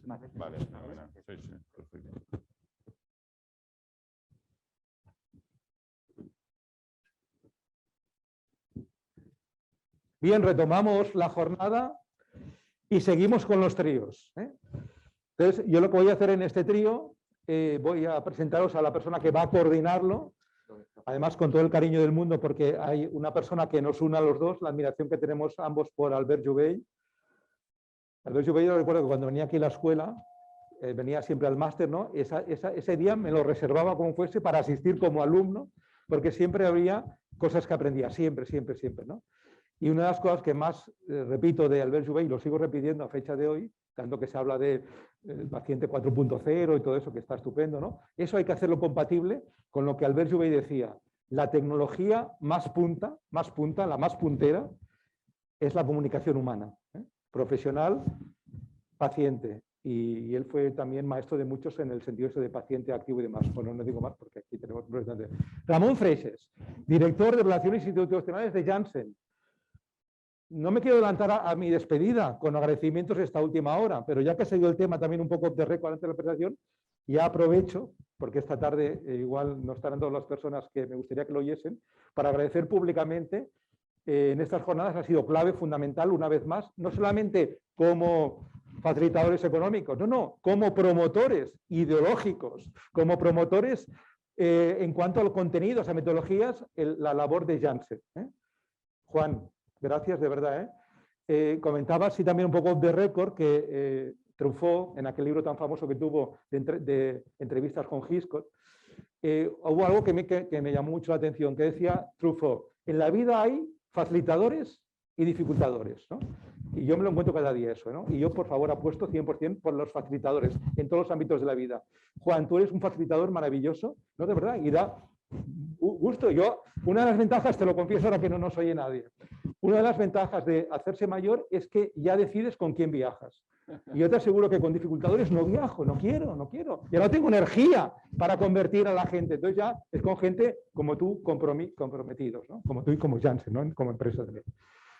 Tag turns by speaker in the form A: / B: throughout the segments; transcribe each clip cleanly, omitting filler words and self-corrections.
A: más veces.
B: Vale, fenomenal. Sí, sí, perfecto.
C: Bien, retomamos la jornada y seguimos con los tríos. Entonces, yo lo que voy a hacer en este trío, voy a presentaros a la persona que va a coordinarlo, además con todo el cariño del mundo, porque hay una persona que nos une a los dos, la admiración que tenemos ambos por Albert Joubey. Albert Joubey, yo recuerdo que cuando venía aquí a la escuela, venía siempre al máster, ¿no? Ese día me lo reservaba como fuese para asistir como alumno, porque siempre había cosas que aprendía, siempre, ¿no? Y una de las cosas que más repito de Albert Joubey, y lo sigo repitiendo a fecha de hoy, tanto que se habla del paciente 4.0 y todo eso, que está estupendo, ¿no? Eso hay que hacerlo compatible con lo que Albert Joubey decía. La tecnología más punta, la más puntera, es la comunicación humana, profesional, paciente. Y él fue también maestro de muchos en el sentido ese de paciente activo y demás. Bueno, no digo más porque aquí tenemos un representante. Ramón Freixes, director de Relaciones Institucionales de Janssen. No me quiero adelantar a mi despedida con agradecimientos esta última hora, pero ya que ha seguido el tema también un poco de récord antes de la presentación, ya aprovecho, porque esta tarde igual no estarán todas las personas que me gustaría que lo oyesen, para agradecer públicamente en estas jornadas ha sido clave, fundamental, una vez más, no solamente como facilitadores económicos, no, como promotores ideológicos, como promotores en cuanto a los contenidos, a metodologías, la labor de Janssen. Juan, gracias de verdad. Comentaba sí también un poco de récord que Truffaut, en aquel libro tan famoso que tuvo de entrevistas con Hitchcock, hubo algo que me llamó mucho la atención, que decía Truffaut, en la vida hay facilitadores y dificultadores, ¿no? Y yo me lo encuentro cada día eso, ¿no? Y yo, por favor, apuesto 100% por los facilitadores en todos los ámbitos de la vida. Juan, tú eres un facilitador maravilloso, ¿no? De verdad, y da gusto. Yo, una de las ventajas, te lo confieso ahora que no nos oye nadie, una de las ventajas de hacerse mayor es que ya decides con quién viajas. Y yo te aseguro que con dificultadores no viajo, no quiero. Ya no tengo energía para convertir a la gente. Entonces ya es con gente como tú, comprometidos, ¿no? Como tú y como Janssen, ¿no? Como empresa también.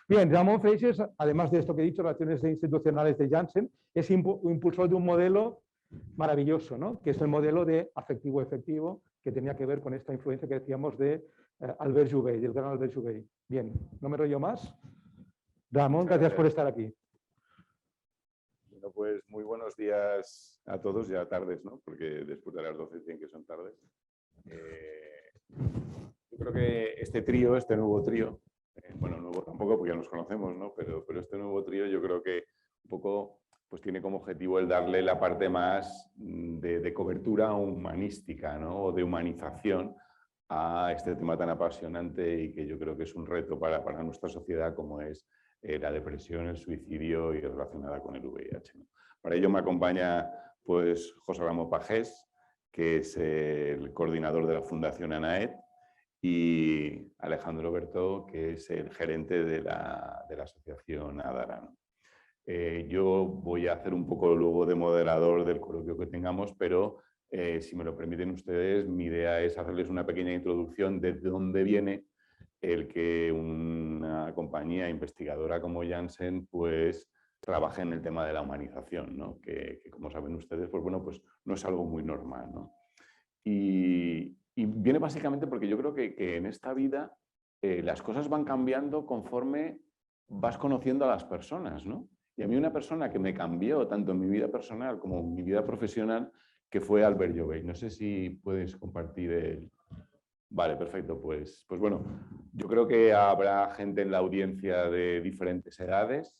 C: Bien, Ramón Freixes, además de esto que he dicho, Relaciones Institucionales de Janssen, es impulsor de un modelo maravilloso, ¿no? Que es el modelo de afectivo-efectivo, que tenía que ver con esta influencia que decíamos de Albert Joubey, del gran Albert Joubey. Bien, no me rollo más. Ramón, gracias por estar aquí.
B: Bueno, pues muy buenos días a todos, ya tardes, ¿no? Porque después de las 12 tienen que son tardes. Yo creo que este nuevo trío, bueno, nuevo tampoco porque ya nos conocemos, ¿no? Pero este nuevo trío yo creo que un poco pues tiene como objetivo el darle la parte más de cobertura humanística, ¿no? O de humanización a este tema tan apasionante y que yo creo que es un reto para nuestra sociedad como es la depresión, el suicidio y relacionada con el VIH, ¿no? Para ello me acompaña pues, José Ramón Pagés, que es el coordinador de la Fundación ANAET, y Alejandro Bertó, que es el gerente de la asociación ADARA, ¿no? Yo voy a hacer un poco luego de moderador del coloquio que tengamos, pero si me lo permiten ustedes, mi idea es hacerles una pequeña introducción de dónde viene el que una compañía investigadora como Janssen pues trabaje en el tema de la humanización, ¿no? Que como saben ustedes, pues bueno, pues no es algo muy normal, ¿no? Y viene básicamente porque yo creo que en esta vida las cosas van cambiando conforme vas conociendo a las personas, ¿no? Y a mí una persona que me cambió tanto en mi vida personal como en mi vida profesional, que fue Albert Joubey. No sé si puedes compartir el... Vale, perfecto. Pues bueno, yo creo que habrá gente en la audiencia de diferentes edades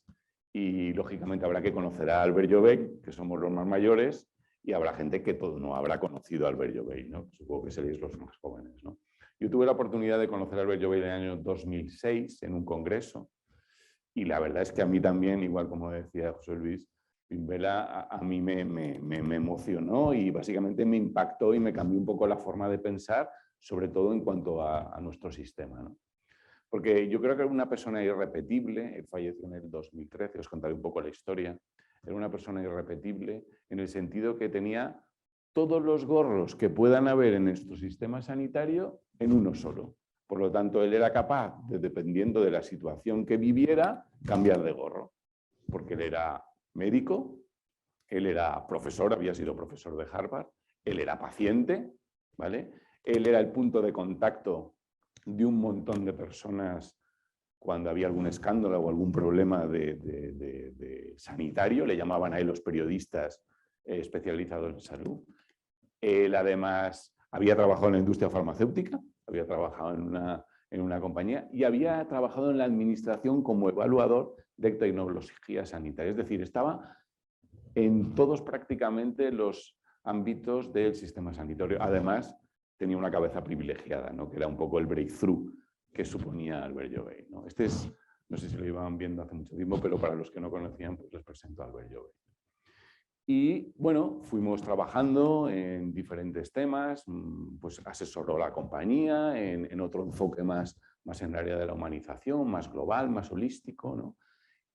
B: y lógicamente habrá que conocer a Albert Joubey, que somos los más mayores, y habrá gente que todo no habrá conocido a Albert Joubey, ¿no? Supongo que seréis los más jóvenes, ¿no? Yo tuve la oportunidad de conocer a Albert Joubey en el año 2006 en un congreso y la verdad es que a mí también, igual como decía José Luis Pimbela, a mí me emocionó y básicamente me impactó y me cambió un poco la forma de pensar, sobre todo en cuanto a nuestro sistema, ¿no? Porque yo creo que era una persona irrepetible, él falleció en el 2013, os contaré un poco la historia, era una persona irrepetible en el sentido que tenía todos los gorros que puedan haber en nuestro sistema sanitario en uno solo. Por lo tanto, él era capaz, dependiendo de la situación que viviera, cambiar de gorro, porque él era médico, Él era profesor, había sido profesor de Harvard, él era paciente, ¿vale? Él era el punto de contacto de un montón de personas cuando había algún escándalo o algún problema de sanitario, le llamaban a él los periodistas especializados en salud. Él además había trabajado en la industria farmacéutica, había trabajado en una compañía y había trabajado en la administración como evaluador de tecnología sanitaria. Es decir, estaba en todos prácticamente los ámbitos del sistema sanitario. Además, tenía una cabeza privilegiada, ¿no? Que era un poco el breakthrough que suponía Albert Jovell, ¿no? Este es, no sé si lo iban viendo hace mucho tiempo, pero para los que no conocían, pues les presento a Albert Jovell. Y bueno, fuimos trabajando en diferentes temas, pues asesoró la compañía en otro enfoque más en el área de la humanización, más global, más holístico, ¿no?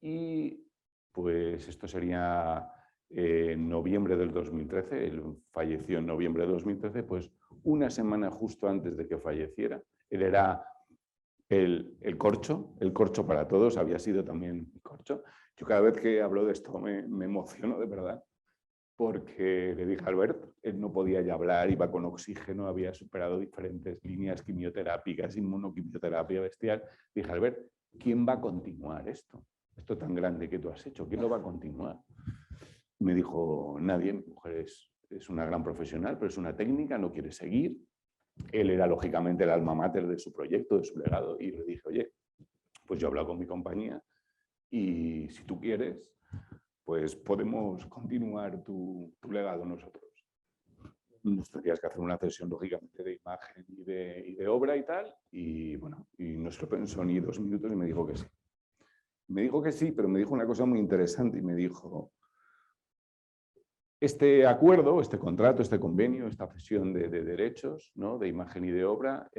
B: Y pues esto sería en noviembre del 2013, él falleció en noviembre de 2013, pues una semana justo antes de que falleciera. Él era el corcho para todos, había sido también corcho. Yo cada vez que hablo de esto me emociono de verdad, porque le dije a Albert, él no podía ya hablar, iba con oxígeno, había superado diferentes líneas quimioterápicas, inmunoquimioterapia bestial. Dije, Albert, ¿quién va a continuar esto? Esto tan grande que tú has hecho, ¿quién lo va a continuar? Me dijo, nadie, mi mujer es una gran profesional, pero es una técnica, no quiere seguir. Él era lógicamente el alma mater de su proyecto, de su legado, y le dije, oye, pues yo he hablado con mi compañía y si tú quieres, pues podemos continuar tu legado nosotros. Nos tendrías que hacer una sesión, lógicamente, de imagen y de obra y tal, y bueno, y no se lo pensó ni 2 minutos y me dijo que sí. Me dijo que sí, pero me dijo una cosa muy interesante y me dijo, este acuerdo, este contrato, este convenio, esta cesión de derechos, ¿no? De imagen y de obra,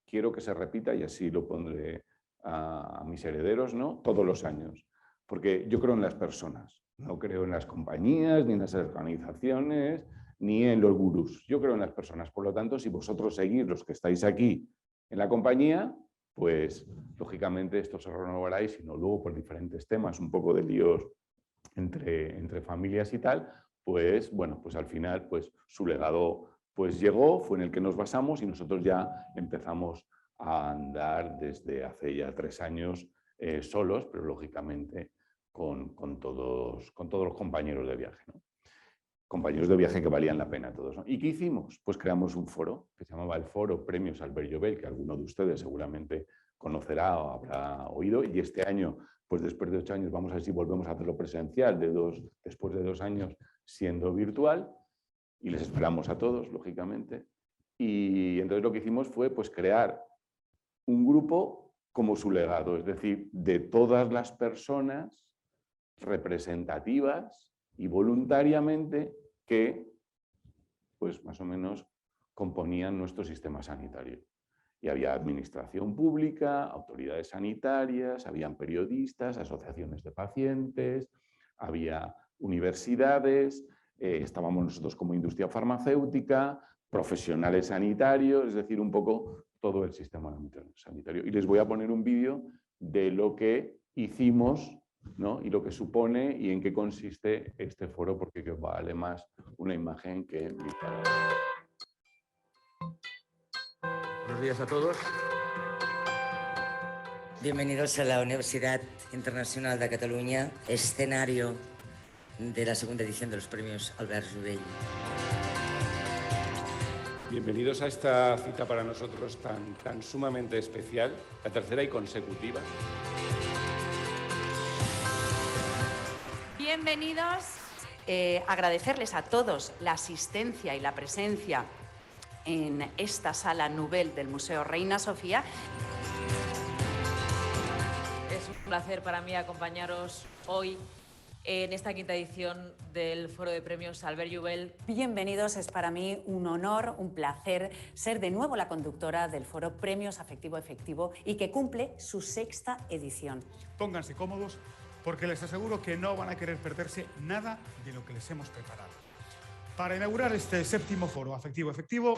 B: quiero que se repita y así lo pondré a mis herederos, ¿no? Todos los años. Porque yo creo en las personas, no creo en las compañías, ni en las organizaciones, ni en los gurús. Yo creo en las personas. Por lo tanto, si vosotros seguís, los que estáis aquí en la compañía, pues lógicamente esto se renovará y si no, luego por diferentes temas, un poco de líos entre familias y tal, pues bueno, pues al final pues su legado pues llegó, fue en el que nos basamos y nosotros ya empezamos a andar desde hace ya 3 años solos, pero lógicamente con todos los compañeros de viaje, ¿no? Compañeros de viaje que valían la pena todos, ¿no? ¿Y qué hicimos? Pues creamos un foro que se llamaba el Foro Premios Albert Jovell, que alguno de ustedes seguramente conocerá o habrá oído, y este año, pues después de 8 años, vamos a ver si volvemos a hacerlo presencial, después de 2 años siendo virtual, y les esperamos a todos, lógicamente. Y entonces lo que hicimos fue pues crear un grupo como su legado, es decir, de todas las personas representativas y voluntariamente que, pues más o menos, componían nuestro sistema sanitario. Y había administración pública, autoridades sanitarias, habían periodistas, asociaciones de pacientes, había universidades, estábamos nosotros como industria farmacéutica, profesionales sanitarios, es decir, un poco todo el sistema sanitario. Y les voy a poner un vídeo de lo que hicimos, ¿no? Y lo que supone y en qué consiste este foro, porque vale más una imagen que mi palabra.
A: Buenos días a todos. Bienvenidos a la Universidad Internacional de Cataluña, escenario de la segunda edición de los premios Albert Jovell.
B: Bienvenidos a esta cita para nosotros tan sumamente especial, la tercera y consecutiva.
D: Bienvenidos. Agradecerles a todos la asistencia y la presencia en esta sala Nobel del Museo Reina Sofía.
E: Es un placer para mí acompañaros hoy en esta quinta edición del Foro de Premios Albert Jovell.
F: Bienvenidos, es para mí un honor, un placer ser de nuevo la conductora del Foro Premios Afectivo Efectivo y que cumple su 6ª edición.
G: Pónganse cómodos porque les aseguro que no van a querer perderse nada de lo que les hemos preparado. Para inaugurar este 7º Foro Afectivo Efectivo,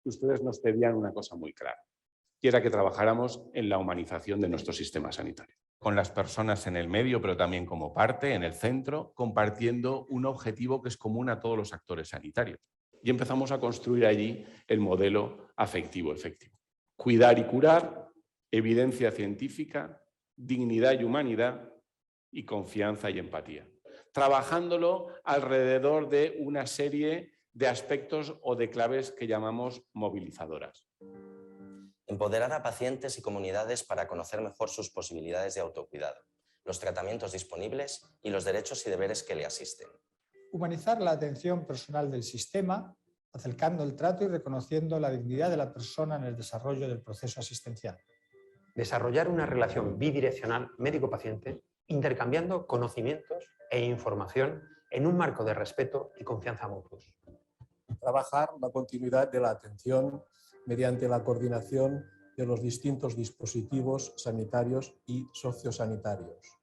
H: ustedes nos pedían una cosa muy clara, y era que trabajáramos en la humanización de nuestro sistema sanitario, con las personas en el medio, pero también como parte, en el centro, compartiendo un objetivo que es común a todos los actores sanitarios. Y empezamos a construir allí el modelo afectivo-efectivo. Cuidar y curar, evidencia científica, dignidad y humanidad, y confianza y empatía. Trabajándolo alrededor de una serie de aspectos o de claves que llamamos movilizadoras.
I: Empoderar a pacientes y comunidades para conocer mejor sus posibilidades de autocuidado, los tratamientos disponibles y los derechos y deberes que le asisten.
J: Humanizar la atención personal del sistema, acercando el trato y reconociendo la dignidad de la persona en el desarrollo del proceso asistencial.
K: Desarrollar una relación bidireccional médico-paciente, intercambiando conocimientos e información en un marco de respeto y confianza mutuos.
L: Trabajar la continuidad de la atención mediante la coordinación de los distintos dispositivos sanitarios y sociosanitarios.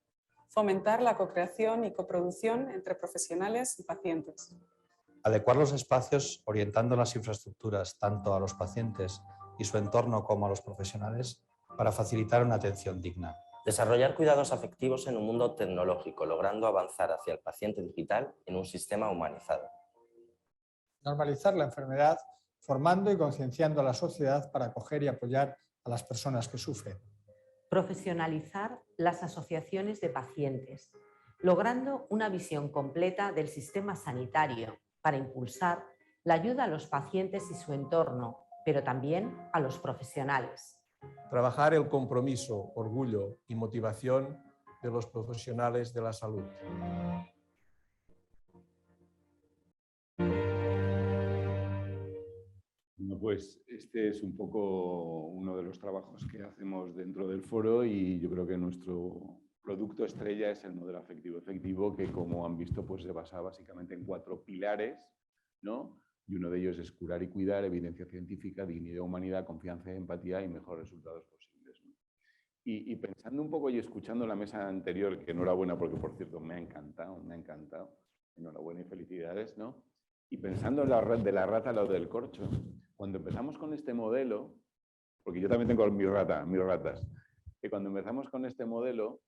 M: Fomentar la cocreación y coproducción entre profesionales y pacientes.
N: Adecuar los espacios orientando las infraestructuras tanto a los pacientes y su entorno como a los profesionales para facilitar una atención digna.
I: Desarrollar cuidados afectivos en un mundo tecnológico, logrando avanzar hacia el paciente digital en un sistema humanizado.
J: Normalizar la enfermedad, formando y concienciando a la sociedad para acoger y apoyar a las personas que sufren.
O: Profesionalizar las asociaciones de pacientes, logrando una visión completa del sistema sanitario para impulsar la ayuda a los pacientes y su entorno, pero también a los profesionales.
L: Trabajar el compromiso, orgullo y motivación de los profesionales de la salud.
B: Bueno, pues este es un poco uno de los trabajos que hacemos dentro del foro y yo creo que nuestro producto estrella es el modelo afectivo-efectivo que, como han visto, pues se basa básicamente en 4 pilares, ¿no? Y uno de ellos es curar y cuidar, evidencia científica, dignidad, humanidad, confianza, empatía y mejores resultados posibles, ¿no? Y pensando un poco y escuchando la mesa anterior, que enhorabuena porque, por cierto, me ha encantado, enhorabuena y felicidades, ¿no? Y pensando en la red de la rata, lo del corcho, cuando empezamos con este modelo, porque yo también tengo mis ratas, que cuando empezamos con este modelo,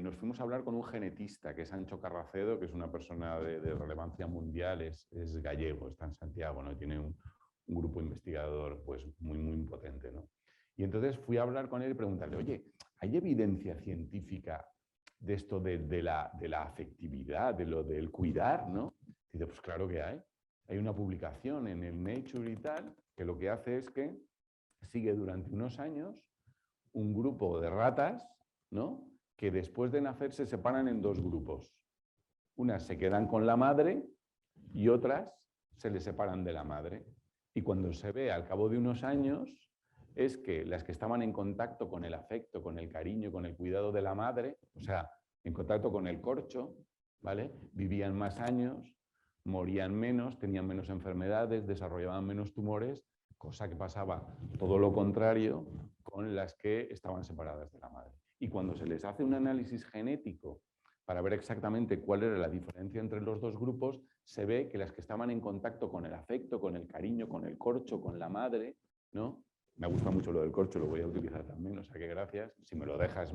B: nos fuimos a hablar con un genetista, que es Ancho Carracedo, que es una persona de relevancia mundial, es gallego, está en Santiago, ¿no? Tiene un grupo investigador pues, muy potente, ¿no? Y entonces fui a hablar con él y preguntarle, oye, ¿hay evidencia científica de esto de la afectividad, de lo del cuidar, ¿no? Y dice, pues claro que hay. Hay una publicación en el Nature y tal, que lo que hace es que sigue durante unos años un grupo de ratas, ¿no? Que después de nacer se separan en 2 grupos. Unas se quedan con la madre y otras se les separan de la madre. Y cuando se ve al cabo de unos años es que las que estaban en contacto con el afecto, con el cariño, con el cuidado de la madre, o sea, en contacto con el corcho, ¿vale? Vivían más años, morían menos, tenían menos enfermedades, desarrollaban menos tumores, cosa que pasaba todo lo contrario con las que estaban separadas de la madre. Y cuando se les hace un análisis genético para ver exactamente cuál era la diferencia entre los 2 grupos, se ve que las que estaban en contacto con el afecto, con el cariño, con el corcho, con la madre, ¿no? Me gusta mucho lo del corcho, lo voy a utilizar también, o sea que gracias. Si me lo dejas,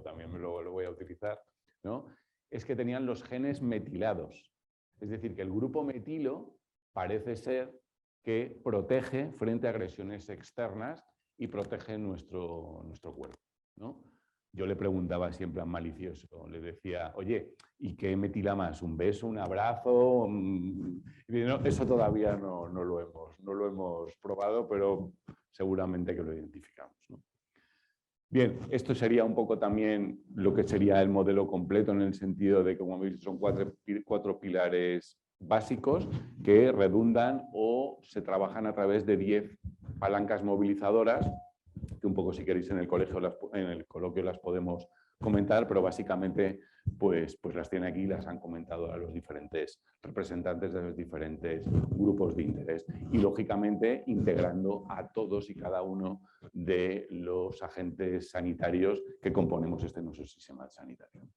B: también lo voy a utilizar, ¿no? Es que tenían los genes metilados. Es decir, que el grupo metilo parece ser que protege frente a agresiones externas y protege nuestro cuerpo, ¿no? Yo le preguntaba siempre a malicioso, le decía, oye, ¿y qué metila más? ¿Un beso, un abrazo? Y dice, no, eso todavía no lo hemos probado, pero seguramente que lo identificamos, ¿no? Bien, esto sería un poco también lo que sería el modelo completo en el sentido de que, como habéis visto, son 4 pilares básicos que redundan o se trabajan a través de 10 palancas movilizadoras, que un poco si queréis en el coloquio las podemos comentar, pero básicamente pues las tiene aquí y las han comentado a los diferentes representantes de los diferentes grupos de interés y lógicamente integrando a todos y cada uno de los agentes sanitarios que componemos nuestro sistema sanitario.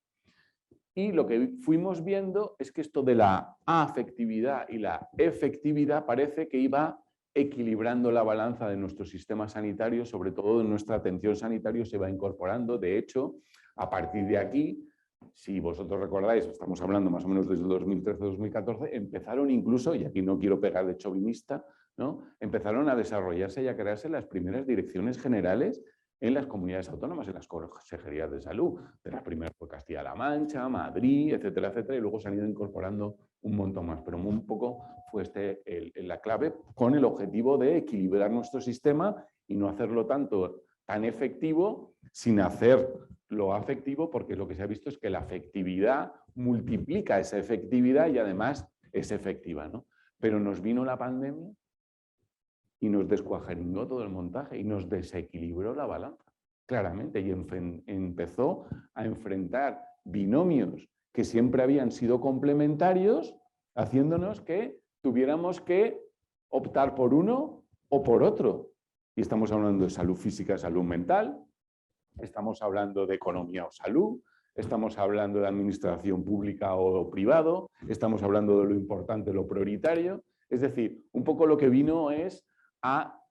B: Y lo que fuimos viendo es que esto de la afectividad y la efectividad parece que iba equilibrando la balanza de nuestro sistema sanitario, sobre todo en nuestra atención sanitaria se va incorporando. De hecho, a partir de aquí, si vosotros recordáis, estamos hablando más o menos desde el 2013-2014, empezaron incluso, y aquí no quiero pegar de chauvinista, ¿no? Empezaron a desarrollarse y a crearse las primeras direcciones generales en las comunidades autónomas, en las consejerías de salud. De las primeras fue Castilla-La Mancha, Madrid, etcétera, etcétera, y luego se han ido incorporando un montón más. Pero un poco fue la clave, con el objetivo de equilibrar nuestro sistema y no hacerlo tan efectivo sin hacerlo afectivo, porque lo que se ha visto es que la afectividad multiplica esa efectividad y además es efectiva, ¿no? Pero nos vino la pandemia y nos descuajeringó todo el montaje y nos desequilibró la balanza, claramente, y empezó a enfrentar binomios que siempre habían sido complementarios, haciéndonos que tuviéramos que optar por uno o por otro. Y estamos hablando de salud física, salud mental, estamos hablando de economía o salud, estamos hablando de administración pública o privado, estamos hablando de lo importante, lo prioritario. Es decir, un poco lo que vino es a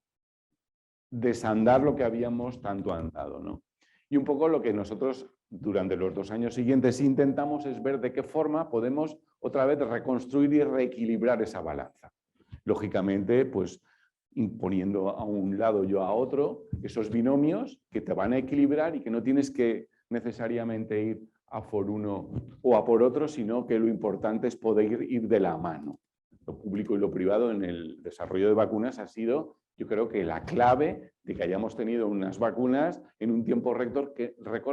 B: desandar lo que habíamos tanto andado, ¿no? Y un poco lo que nosotros durante los 2 años siguientes intentamos es ver de qué forma podemos otra vez reconstruir y reequilibrar esa balanza. Lógicamente, pues imponiendo a un lado yo a otro esos binomios que te van a equilibrar y que no tienes que necesariamente ir a por uno o a por otro, sino que lo importante es poder ir de la mano. Lo público y lo privado en el desarrollo de vacunas ha sido, yo creo que la clave de que hayamos tenido unas vacunas en un tiempo récord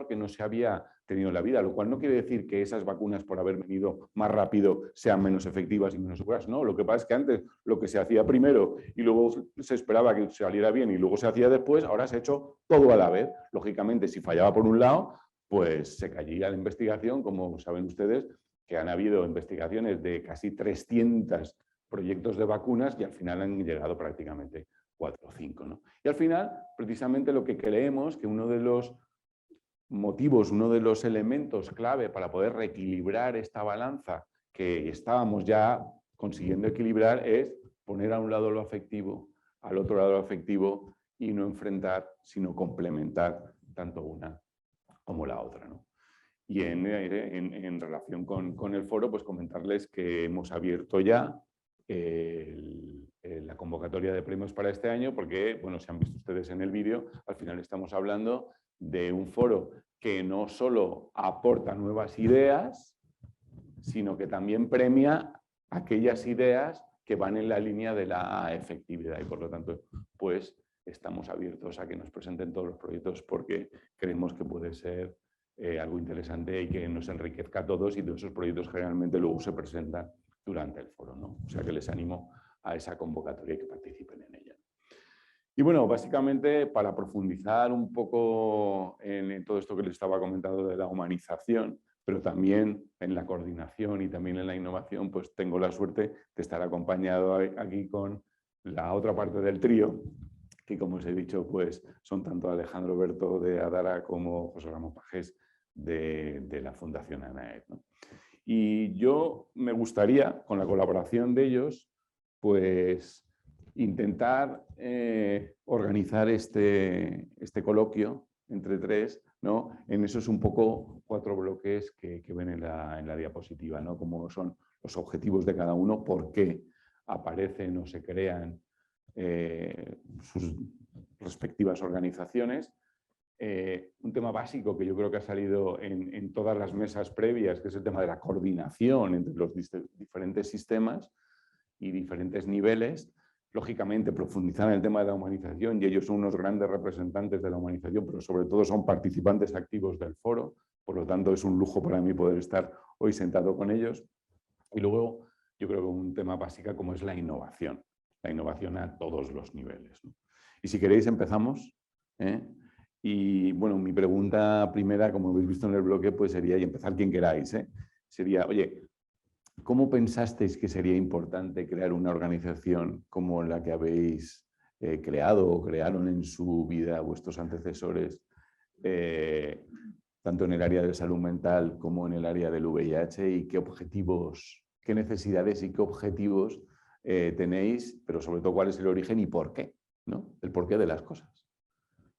B: que no se había tenido en la vida, lo cual no quiere decir que esas vacunas, por haber venido más rápido, sean menos efectivas y menos seguras. No, lo que pasa es que antes lo que se hacía primero y luego se esperaba que saliera bien y luego se hacía después, ahora se ha hecho todo a la vez. Lógicamente, si fallaba por un lado, pues se caía la investigación, como saben ustedes, que han habido investigaciones de casi 300 proyectos de vacunas y al final han llegado prácticamente 4 o 5, ¿no? Y al final, precisamente lo que creemos que uno de los motivos, uno de los elementos clave para poder reequilibrar esta balanza que estábamos ya consiguiendo equilibrar es poner a un lado lo afectivo, al otro lado lo afectivo y no enfrentar, sino complementar tanto una como la otra, ¿no? Y en relación con el foro, pues comentarles que hemos abierto ya la convocatoria de premios para este año, porque, bueno, si han visto ustedes en el vídeo, al final estamos hablando de un foro que no solo aporta nuevas ideas, sino que también premia aquellas ideas que van en la línea de la efectividad y, por lo tanto, pues estamos abiertos a que nos presenten todos los proyectos porque creemos que puede ser algo interesante y que nos enriquezca a todos, y todos esos proyectos generalmente luego se presentan durante el foro, ¿no? O sea que les animo a esa convocatoria y que participen en ella. Y bueno, básicamente para profundizar un poco en todo esto que les estaba comentando de la humanización, pero también en la coordinación y también en la innovación, pues tengo la suerte de estar acompañado aquí con la otra parte del trío, que como os he dicho, pues son tanto Alejandro Berto de Adara como José Ramón Pajés de la Fundación ANAED, ¿no? Y yo me gustaría, con la colaboración de ellos, pues intentar organizar este coloquio entre tres, ¿no? En esos un poco 4 bloques que ven en la diapositiva, ¿no? Como son los objetivos de cada uno, por qué aparecen o se crean sus respectivas organizaciones. Un tema básico que yo creo que ha salido en todas las mesas previas, que es el tema de la coordinación entre los diferentes sistemas y diferentes niveles. Lógicamente, profundizar en el tema de la humanización, y ellos son unos grandes representantes de la humanización, pero sobre todo son participantes activos del foro, por lo tanto es un lujo para mí poder estar hoy sentado con ellos. Y luego yo creo que un tema básico como es la innovación a todos los niveles, ¿no? Y si queréis empezamos, ¿eh? Y bueno, mi pregunta primera, como habéis visto en el bloque, pues sería, y empezar quien queráis, sería, oye, ¿cómo pensasteis que sería importante crear una organización como la que habéis creado o crearon en su vida vuestros antecesores, tanto en el área de salud mental como en el área del VIH, y qué objetivos, qué necesidades y qué objetivos tenéis, pero sobre todo cuál es el origen y por qué, ¿no? El porqué de las cosas,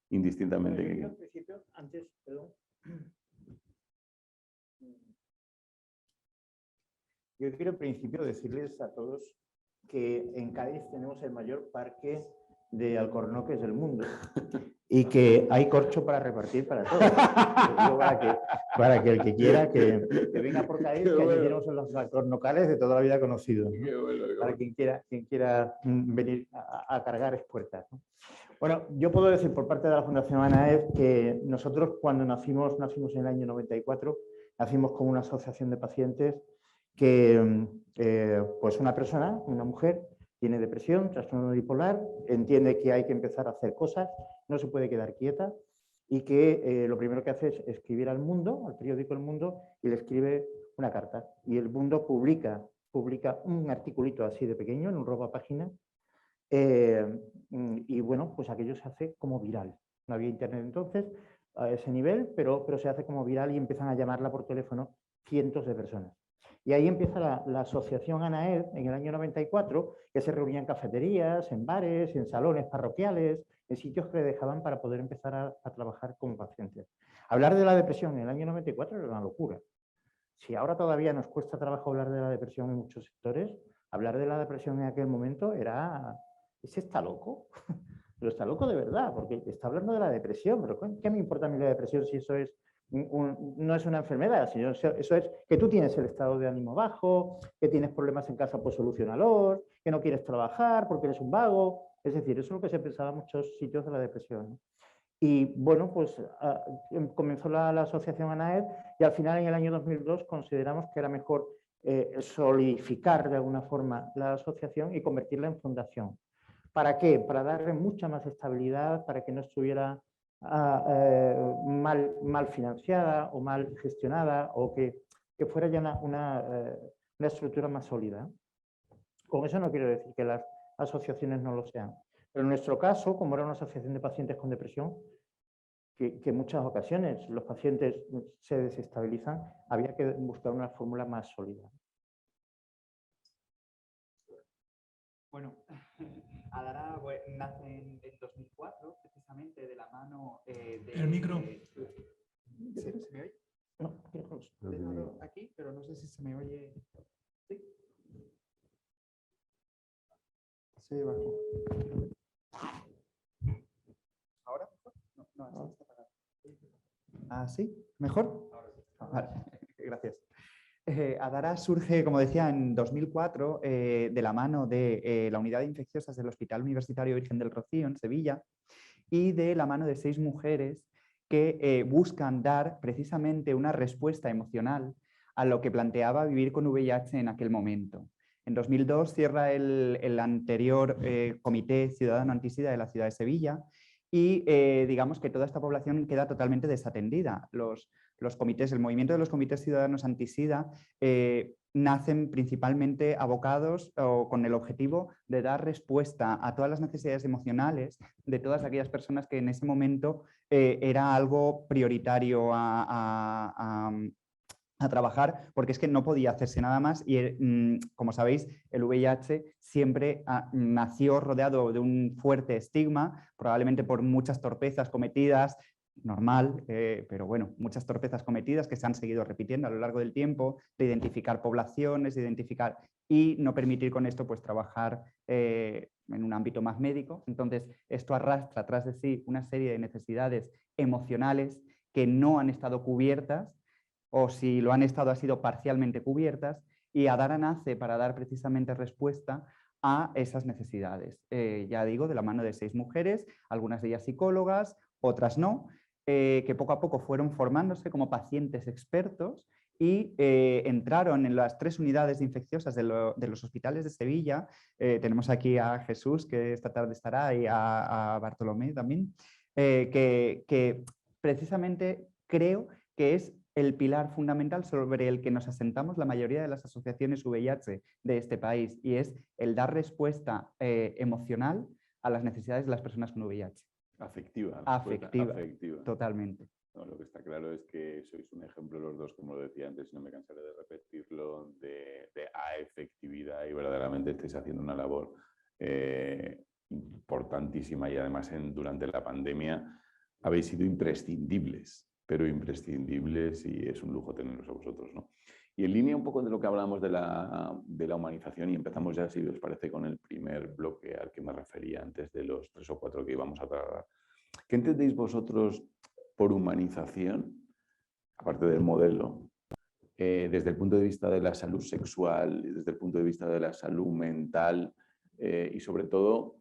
B: indistintamente.
P: Bueno, yo quiero, en principio, antes, perdón. Yo quiero en principio decirles a todos que en Cádiz tenemos el mayor parque de alcornoques del mundo y que hay corcho para repartir para todos. Para que el que quiera que venga por Cádiz, que allí tenemos los alcornocales de toda la vida conocidos, ¿no? Para quien quiera venir a cargar espuertas, ¿no? Bueno, yo puedo decir por parte de la Fundación ANAEF que nosotros cuando nacimos en el año 94, nacimos como una asociación de pacientes que pues una persona, una mujer, tiene depresión, trastorno bipolar, entiende que hay que empezar a hacer cosas, no se puede quedar quieta y que lo primero que hace es escribir al Mundo, al periódico El Mundo, y le escribe una carta. Y El Mundo publica un articulito así de pequeño, en un robapáginas, y bueno, pues aquello se hace como viral. No había internet entonces a ese nivel, pero se hace como viral y empiezan a llamarla por teléfono cientos de personas. Y ahí empieza la asociación ANAEF en el año 94, que se reunía en cafeterías, en bares, en salones parroquiales, en sitios que le dejaban para poder empezar a trabajar como pacientes. Hablar de la depresión en el año 94 era una locura. Si ahora todavía nos cuesta trabajo hablar de la depresión en muchos sectores, hablar de la depresión en aquel momento era... ¿Ese está loco? Pero está loco de verdad, porque está hablando de la depresión. ¿Pero qué me importa a mí la depresión si eso es... no es una enfermedad, sino eso es que tú tienes el estado de ánimo bajo, que tienes problemas en casa, pues soluciónalos, que no quieres trabajar porque eres un vago. Es decir, eso es lo que se pensaba en muchos sitios de la depresión, ¿no? Y bueno, pues comenzó la asociación ANAEF y al final en el año 2002 consideramos que era mejor solidificar de alguna forma la asociación y convertirla en fundación. ¿Para qué? Para darle mucha más estabilidad, para que no estuviera mal financiada o mal gestionada o que fuera ya una estructura más sólida. Con eso no quiero decir que las asociaciones no lo sean, pero en nuestro caso, como era una asociación de pacientes con depresión, que en muchas ocasiones los pacientes se desestabilizan, había que buscar una fórmula más sólida.
Q: Bueno, Adara nace en 2004, precisamente de la mano de...
G: El micro.
Q: ¿Se me oye?
P: No,
Q: déjalo aquí, pero no sé si se me oye. ¿Sí? Sí, bajo. ¿Ahora mejor? No, así está apagado. ¿Ah, sí? ¿Mejor? Vale, gracias. Adara surge, como decía, en 2004 de la mano de la unidad de infecciosas del Hospital Universitario Virgen del Rocío en Sevilla y de la mano de 6 mujeres que buscan dar precisamente una respuesta emocional a lo que planteaba vivir con VIH en aquel momento. En 2002 cierra el anterior Comité Ciudadano Antisida de la ciudad de Sevilla y digamos que toda esta población queda totalmente desatendida. Los comités, el movimiento de los comités ciudadanos antisida nacen principalmente abocados o con el objetivo de dar respuesta a todas las necesidades emocionales de todas aquellas personas que en ese momento era algo prioritario a trabajar, porque es que no podía hacerse nada más y, como sabéis, el VIH siempre nació rodeado de un fuerte estigma, probablemente por muchas torpezas cometidas, normal, pero bueno, muchas torpezas cometidas que se han seguido repitiendo a lo largo del tiempo, de identificar poblaciones, de identificar y no permitir con esto pues trabajar en un ámbito más médico. Entonces, esto arrastra tras de sí una serie de necesidades emocionales que no han estado cubiertas o si lo han estado ha sido parcialmente cubiertas y Adara nace para dar precisamente respuesta a esas necesidades. Ya digo, de la mano de 6 mujeres, algunas de ellas psicólogas, otras no, que poco a poco fueron formándose como pacientes expertos y entraron en las 3 unidades infecciosas de los hospitales de Sevilla. Tenemos aquí a Jesús, que esta tarde estará, y a Bartolomé también, que precisamente creo que es el pilar fundamental sobre el que nos asentamos la mayoría de las asociaciones VIH de este país, y es el dar respuesta emocional a las necesidades de las personas con VIH.
B: Afectiva.
P: Afectiva,
B: Afectiva.
P: totalmente.
B: No, lo que está claro es que sois un ejemplo los dos, como lo decía antes, y no me cansaré de repetirlo, de efectividad, y verdaderamente estáis haciendo una labor importantísima, y además durante la pandemia habéis sido imprescindibles, pero imprescindibles, y es un lujo teneros a vosotros, ¿no? Y en línea un poco de lo que hablábamos de la humanización, y empezamos ya, si os parece, con el primer bloque al que me refería antes de los 3 o 4 que íbamos a tratar. ¿Qué entendéis vosotros por humanización, aparte del modelo, desde el punto de vista de la salud sexual, desde el punto de vista de la salud mental, y sobre todo,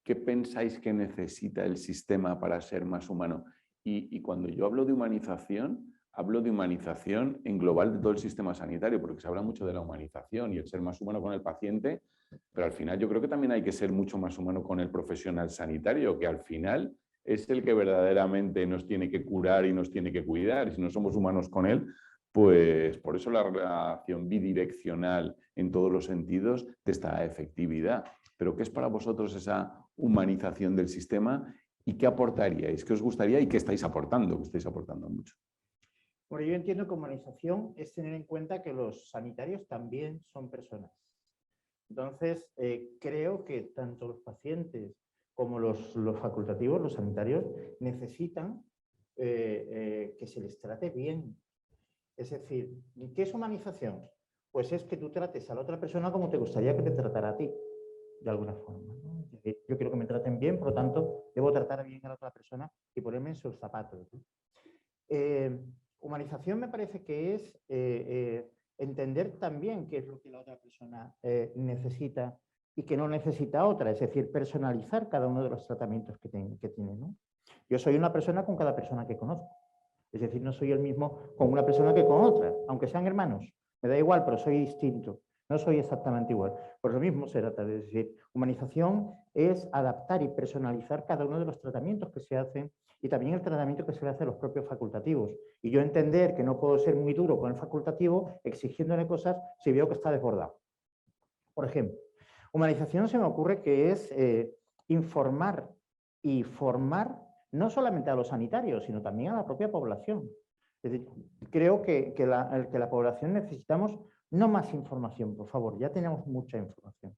B: qué pensáis que necesita el sistema para ser más humano? Y cuando yo hablo de humanización en global de todo el sistema sanitario, porque se habla mucho de la humanización y el ser más humano con el paciente, pero al final yo creo que también hay que ser mucho más humano con el profesional sanitario, que al final es el que verdaderamente nos tiene que curar y nos tiene que cuidar. Y si no somos humanos con él, pues por eso la relación bidireccional en todos los sentidos de esta efectividad. Pero ¿qué es para vosotros esa humanización del sistema y qué aportaríais? ¿Qué os gustaría y qué estáis aportando? Que estáis aportando mucho.
P: Bueno, yo entiendo que humanización es tener en cuenta que los sanitarios también son personas. Entonces, creo que tanto los pacientes como los facultativos, los sanitarios, necesitan que se les trate bien. Es decir, ¿qué es humanización? Pues es que tú trates a la otra persona como te gustaría que te tratara a ti, de alguna forma, ¿no? Yo quiero que me traten bien, por lo tanto, debo tratar bien a la otra persona y ponerme en sus zapatos, ¿no? Humanización me parece que es entender también qué es lo que la otra persona necesita y que no necesita otra, es decir, personalizar cada uno de los tratamientos que tiene, ¿no? Yo soy una persona con cada persona que conozco, es decir, no soy el mismo con una persona que con otra, aunque sean hermanos, me da igual, pero soy distinto, no soy exactamente igual. Por lo mismo se trata de decir, humanización es adaptar y personalizar cada uno de los tratamientos que se hacen y también el tratamiento que se le hace a los propios facultativos. Y yo entender que no puedo ser muy duro con el facultativo exigiéndole cosas si veo que está desbordado. Por ejemplo, humanización se me ocurre que es informar y formar no solamente a los sanitarios, sino también a la propia población. Es decir, creo que la población necesitamos no más información, por favor, ya tenemos mucha información.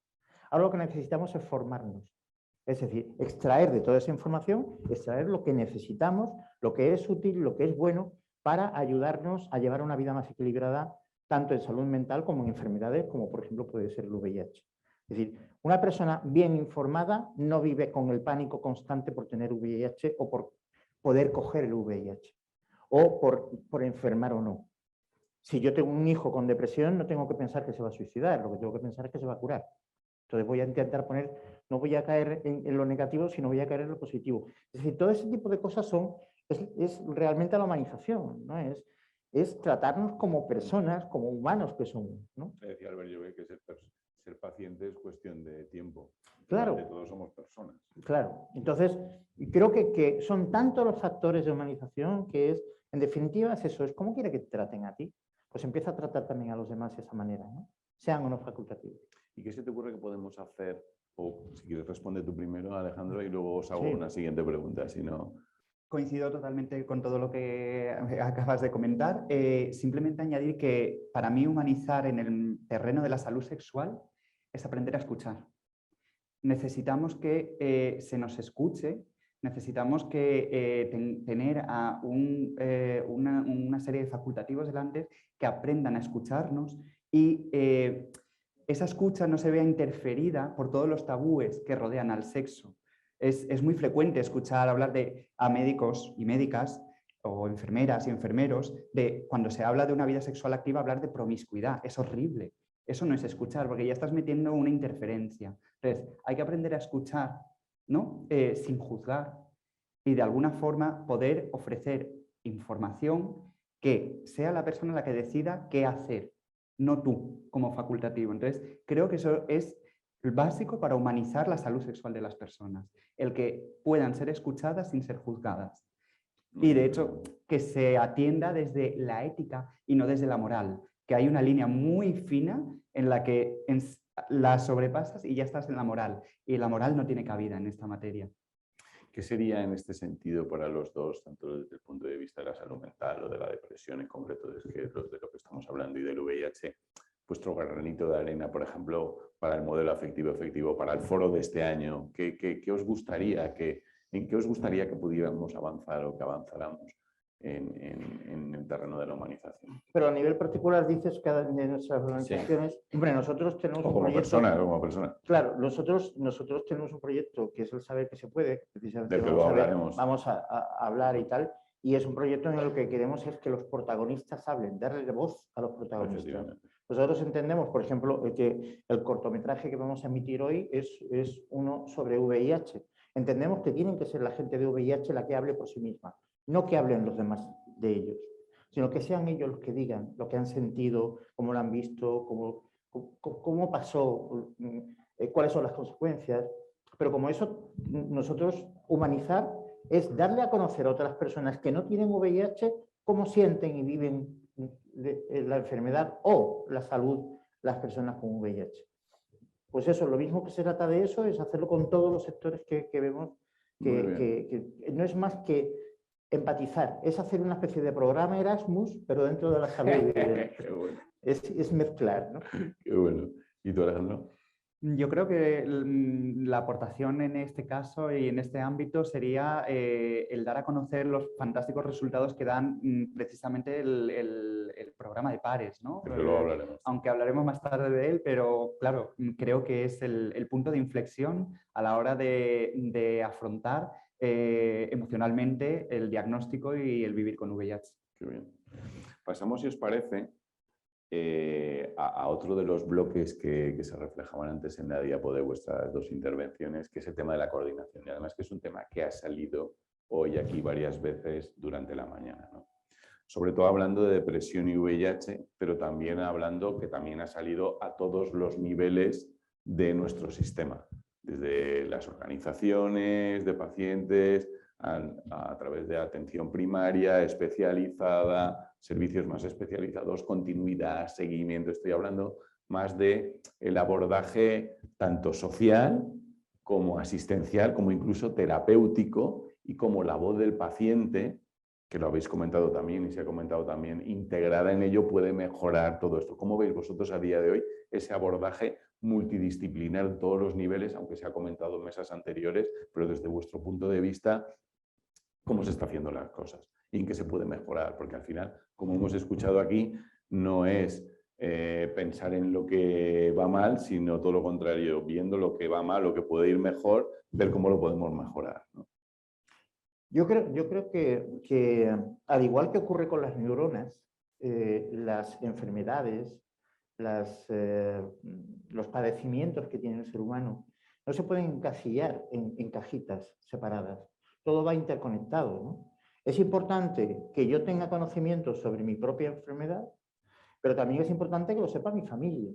P: Ahora lo que necesitamos es formarnos. Es decir, extraer de toda esa información, extraer lo que necesitamos, lo que es útil, lo que es bueno, para ayudarnos a llevar una vida más equilibrada, tanto en salud mental como en enfermedades, como por ejemplo puede ser el VIH. Es decir, una persona bien informada no vive con el pánico constante por tener VIH o por poder coger el VIH, o por enfermar o no. Si yo tengo un hijo con depresión, no tengo que pensar que se va a suicidar, lo que tengo que pensar es que se va a curar. Entonces voy a intentar no voy a caer en lo negativo, sino voy a caer en lo positivo. Es decir, todo ese tipo de cosas es realmente la humanización, ¿no? Es tratarnos como personas, como humanos que somos, ¿no?
B: Decía Albert Llobet que ser paciente es cuestión de tiempo.
P: Claro.
B: Todos somos personas.
P: Claro. Entonces, creo que son tantos los factores de humanización que es, en definitiva, es eso, es cómo quiere que te traten a ti. Pues empieza a tratar también a los demás de esa manera, ¿no? Sean o no facultativos.
B: ¿Y qué se te ocurre que podemos hacer? O si quieres responde tú primero, Alejandro, y luego os hago
Q: Sí.
B: una siguiente pregunta, si no...
Q: Coincido totalmente con todo lo que acabas de comentar. Simplemente añadir que para mí humanizar en el terreno de la salud sexual es aprender a escuchar. Necesitamos que se nos escuche, necesitamos que tener a una serie de facultativos delante que aprendan a escucharnos y esa escucha no se vea interferida por todos los tabúes que rodean al sexo. Es muy frecuente escuchar hablar a médicos y médicas o enfermeras y enfermeros de cuando se habla de una vida sexual activa hablar de promiscuidad. Es horrible. Eso no es escuchar porque ya estás metiendo una interferencia. Entonces, hay que aprender a escuchar, ¿no? Sin juzgar y de alguna forma poder ofrecer información que sea la persona la que decida qué hacer, no tú como facultativo. Entonces, creo que eso es básico para humanizar la salud sexual de las personas, el que puedan ser escuchadas sin ser juzgadas. Y de hecho, que se atienda desde la ética y no desde la moral, que hay una línea muy fina en la que la sobrepasas y ya estás en la moral. Y la moral no tiene cabida en esta materia.
B: ¿Qué sería en este sentido para los dos, tanto desde el punto de vista de la salud mental o de la depresión en concreto, de lo que estamos hablando, y del VIH, vuestro granito de arena, por ejemplo, para el modelo afectivo efectivo, para el foro de este año? ¿Qué os gustaría en qué os gustaría que pudiéramos avanzar o que avanzáramos en el terreno de la humanización?
P: Pero a nivel particular dices que de nuestras organizaciones, sí. Hombre, nosotros tenemos un proyecto...
B: Como persona.
P: Claro, nosotros tenemos un proyecto que es el Saber que se puede, precisamente
B: del que luego hablaremos.
P: Vamos a hablar y tal, y es un proyecto en el que queremos es que los protagonistas hablen, darle voz a los protagonistas. Nosotros entendemos, por ejemplo, que el cortometraje que vamos a emitir hoy es uno sobre VIH. Entendemos que tienen que ser la gente de VIH la que hable por sí misma, no que hablen los demás de ellos, sino que sean ellos los que digan lo que han sentido, cómo lo han visto, cómo pasó, cuáles son las consecuencias. Pero como eso, nosotros humanizar es darle a conocer a otras personas que no tienen VIH cómo sienten y viven la enfermedad o la salud las personas con VIH. Pues eso, lo mismo que se trata de eso es hacerlo con todos los sectores que vemos, que no es más que empatizar, es hacer una especie de programa Erasmus, pero dentro de la salud.
B: Qué bueno.
P: Es mezclar, ¿no?
B: Qué bueno. ¿Y tú, Alejandro?
Q: Yo creo que la aportación en este caso y en este ámbito sería el dar a conocer los fantásticos resultados que dan precisamente el programa de pares, ¿no?
B: Luego hablaremos.
Q: Aunque hablaremos más tarde de él, pero claro, creo que es el punto de inflexión a la hora de afrontar emocionalmente el diagnóstico y el vivir con VIH.
B: Qué bien. Pasamos, si os parece, a otro de los bloques que se reflejaban antes en la diapo de vuestras dos intervenciones, que es el tema de la coordinación. Y además que es un tema que ha salido hoy aquí varias veces durante la mañana, ¿no? Sobre todo hablando de depresión y VIH, pero también hablando que también ha salido a todos los niveles de nuestro sistema, desde las organizaciones de pacientes, a través de atención primaria, especializada, servicios más especializados, continuidad, seguimiento. Estoy hablando más del abordaje tanto social como asistencial, como incluso terapéutico, y como la voz del paciente, que lo habéis comentado también y se ha comentado también, integrada en ello puede mejorar todo esto. ¿Cómo veis vosotros a día de hoy ese abordaje multidisciplinar en todos los niveles, aunque se ha comentado en mesas anteriores, pero desde vuestro punto de vista, cómo se está haciendo las cosas y en qué se puede mejorar? Porque al final, como hemos escuchado aquí, no es pensar en lo que va mal, sino todo lo contrario, viendo lo que va mal, lo que puede ir mejor, ver cómo lo podemos mejorar, ¿no?
P: Yo creo que al igual que ocurre con las neuronas, las enfermedades, los padecimientos que tiene el ser humano no se pueden encasillar en cajitas separadas. Todo va interconectado, ¿no? Es importante que yo tenga conocimiento sobre mi propia enfermedad, pero también es importante que lo sepa mi familia.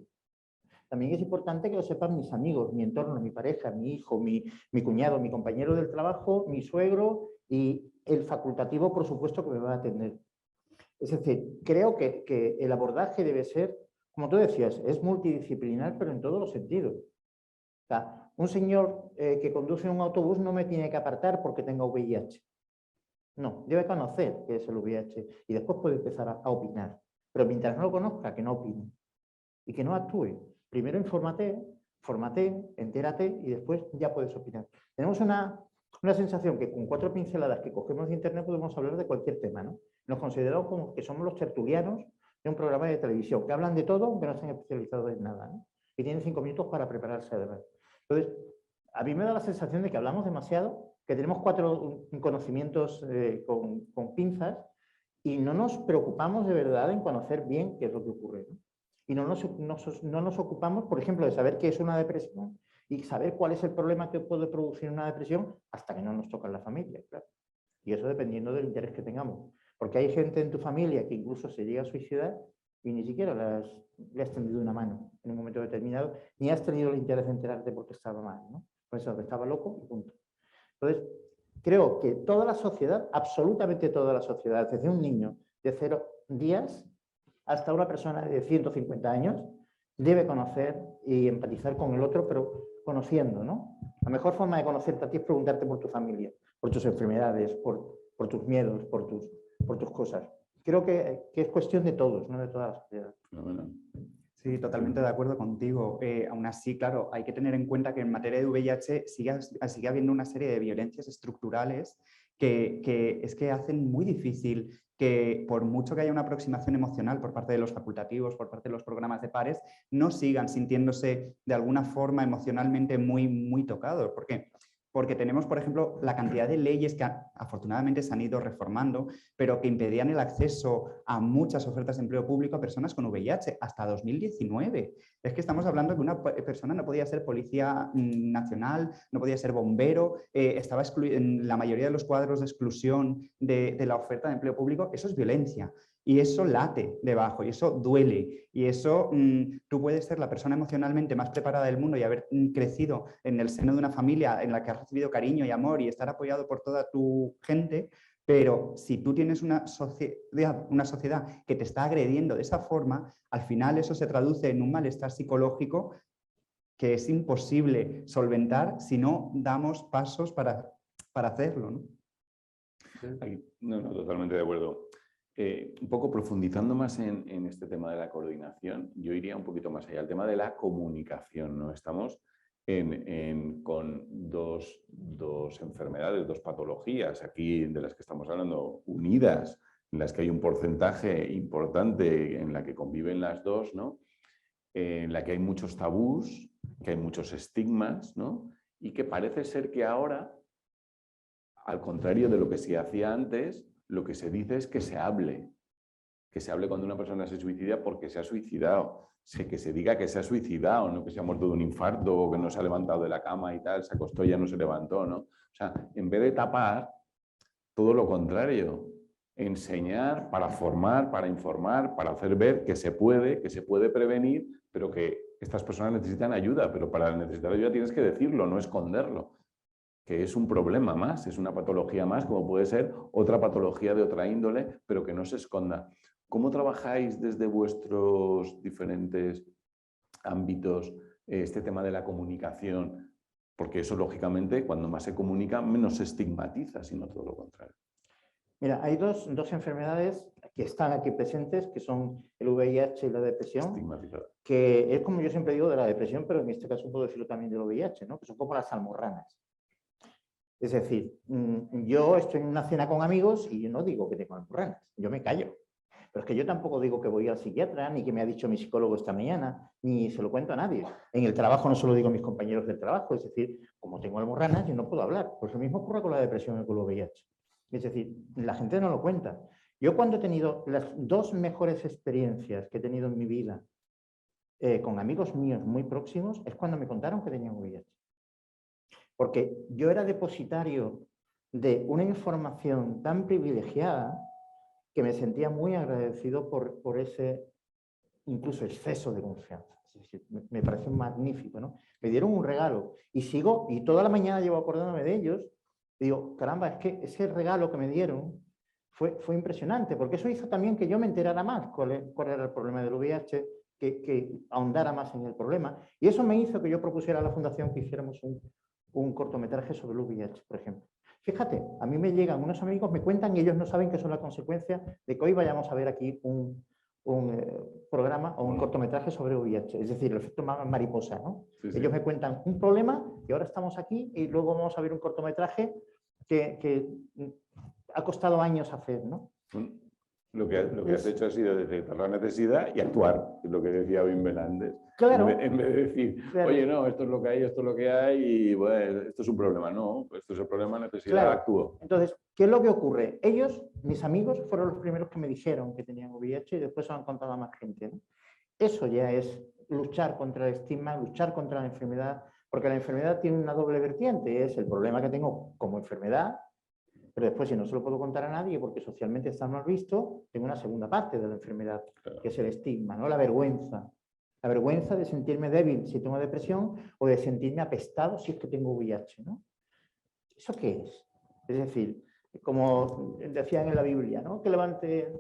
P: También es importante que lo sepan mis amigos, mi entorno, mi pareja, mi hijo, mi cuñado, mi compañero del trabajo, mi suegro y el facultativo, por supuesto, que me va a atender. Es decir, creo que el abordaje debe ser, como tú decías, es multidisciplinar, pero en todos los sentidos. O sea, un señor que conduce un autobús no me tiene que apartar porque tenga VIH. No, debe conocer qué es el VIH y después puede empezar a opinar. Pero mientras no lo conozca, que no opine y que no actúe. Primero infórmate, fórmate, entérate y después ya puedes opinar. Tenemos una sensación que con 4 pinceladas que cogemos de internet podemos hablar de cualquier tema, ¿no? Nos consideramos como que somos los tertulianos de un programa de televisión, que hablan de todo, aunque no estén especializados en nada, ¿no? Y tienen 5 minutos para prepararse además. Entonces, a mí me da la sensación de que hablamos demasiado, que tenemos 4 conocimientos con pinzas y no nos preocupamos de verdad en conocer bien qué es lo que ocurre, ¿no? Y no nos ocupamos, por ejemplo, de saber qué es una depresión y saber cuál es el problema que puede producir una depresión hasta que no nos toca en la familia, claro. Y eso dependiendo del interés que tengamos. Porque hay gente en tu familia que incluso se llega a suicidar y ni siquiera le has tendido una mano en un momento determinado, ni has tenido el interés de enterarte porque estaba mal, ¿no? Por eso, que estaba loco y punto. Entonces, creo que toda la sociedad, absolutamente toda la sociedad, desde un niño de 0 días hasta una persona de 150 años, debe conocer y empatizar con el otro, pero conociendo, ¿no? La mejor forma de conocerte a ti es preguntarte por tu familia, por tus enfermedades, por tus miedos, por tus cosas. Creo que es cuestión de todos, no de toda la sociedad.
Q: Sí, totalmente de acuerdo contigo. Aún así, claro, hay que tener en cuenta que en materia de VIH sigue habiendo una serie de violencias estructurales que es que hacen muy difícil que, por mucho que haya una aproximación emocional por parte de los facultativos, por parte de los programas de pares, no sigan sintiéndose de alguna forma emocionalmente muy tocados. ¿Por qué? Porque tenemos, por ejemplo, la cantidad de leyes que afortunadamente se han ido reformando, pero que impedían el acceso a muchas ofertas de empleo público a personas con VIH hasta 2019. Es que estamos hablando de que una persona no podía ser policía nacional, no podía ser bombero, estaba en la mayoría de los cuadros de exclusión de la oferta de empleo público. Eso es violencia. Y eso late debajo, y eso duele, y eso tú puedes ser la persona emocionalmente más preparada del mundo y haber crecido en el seno de una familia en la que has recibido cariño y amor y estar apoyado por toda tu gente, pero si tú tienes una sociedad que te está agrediendo de esa forma, al final eso se traduce en un malestar psicológico que es imposible solventar si no damos pasos para hacerlo, ¿no?
B: No, totalmente de acuerdo. Un poco profundizando más en este tema de la coordinación, yo iría un poquito más allá, el tema de la comunicación, ¿no? Estamos con dos enfermedades, dos patologías aquí de las que estamos hablando, unidas, en las que hay un porcentaje importante en la que conviven las dos, ¿no? En la que hay muchos tabús, que hay muchos estigmas, ¿no? Y que parece ser que ahora, al contrario de lo que se hacía antes, lo que se dice es que se hable cuando una persona se suicida porque se ha suicidado, que se diga que se ha suicidado, no que se ha muerto de un infarto o que no se ha levantado de la cama y tal, se acostó y ya no se levantó, ¿no? O sea, en vez de tapar, todo lo contrario, enseñar para formar, para informar, para hacer ver que se puede prevenir, pero que estas personas necesitan ayuda, pero para necesitar ayuda tienes que decirlo, no esconderlo. Que es un problema más, es una patología más, como puede ser otra patología de otra índole, pero que no se esconda. ¿Cómo trabajáis desde vuestros diferentes ámbitos este tema de la comunicación? Porque eso, lógicamente, cuando más se comunica, menos se estigmatiza, sino todo lo contrario.
P: Mira, hay dos enfermedades que están aquí presentes, que son el VIH y la depresión, que es como yo siempre digo de la depresión, pero en este caso puedo decirlo también del VIH, ¿no? Que son como las almorranas. Es decir, yo estoy en una cena con amigos y yo no digo que tengo almorranas, yo me callo. Pero es que yo tampoco digo que voy al psiquiatra, ni que me ha dicho mi psicólogo esta mañana, ni se lo cuento a nadie. En el trabajo no se lo digo a mis compañeros del trabajo, es decir, como tengo almorranas, yo no puedo hablar. Pues lo mismo ocurre con la depresión y con el VIH. Es decir, la gente no lo cuenta. Yo cuando he tenido las dos mejores experiencias que he tenido en mi vida con amigos míos muy próximos, es cuando me contaron que tenían VIH. Porque yo era depositario de una información tan privilegiada que me sentía muy agradecido por ese incluso exceso de confianza. Es decir, me pareció magnífico, ¿no? Me dieron un regalo y sigo, y toda la mañana llevo acordándome de ellos, y digo, caramba, es que ese regalo que me dieron fue impresionante, porque eso hizo también que yo me enterara más cuál era el problema del VIH, que ahondara más en el problema, y eso me hizo que yo propusiera a la Fundación que hiciéramos un cortometraje sobre el VIH, por ejemplo. Fíjate, a mí me llegan unos amigos, me cuentan y ellos no saben que son la consecuencia de que hoy vayamos a ver aquí un programa o un cortometraje sobre VIH, es decir, el efecto mariposa, ¿no? Sí, sí. Ellos me cuentan un problema y ahora estamos aquí y luego vamos a ver un cortometraje que ha costado años hacer, ¿no?
B: Lo que has hecho ha sido detectar la necesidad y actuar, es lo que decía Wim Belandes.
P: Claro.
B: En vez de decir, claro, oye, no, esto es lo que hay, esto es lo que hay, y bueno, esto es un problema. No, esto es el problema, necesidad, claro. Actúo.
P: Entonces, ¿qué es lo que ocurre? Ellos, mis amigos, fueron los primeros que me dijeron que tenían VIH y después se lo han contado a más gente, ¿no? Eso ya es luchar contra el estigma, luchar contra la enfermedad, porque la enfermedad tiene una doble vertiente, es el problema que tengo como enfermedad, pero después, si no se lo puedo contar a nadie porque socialmente está mal visto, tengo una segunda parte de la enfermedad, que es el estigma, ¿no? La vergüenza. La vergüenza de sentirme débil si tengo depresión o de sentirme apestado si es que tengo VIH, ¿no? ¿Eso qué es? Es decir, como decían en la Biblia, ¿no? Que levante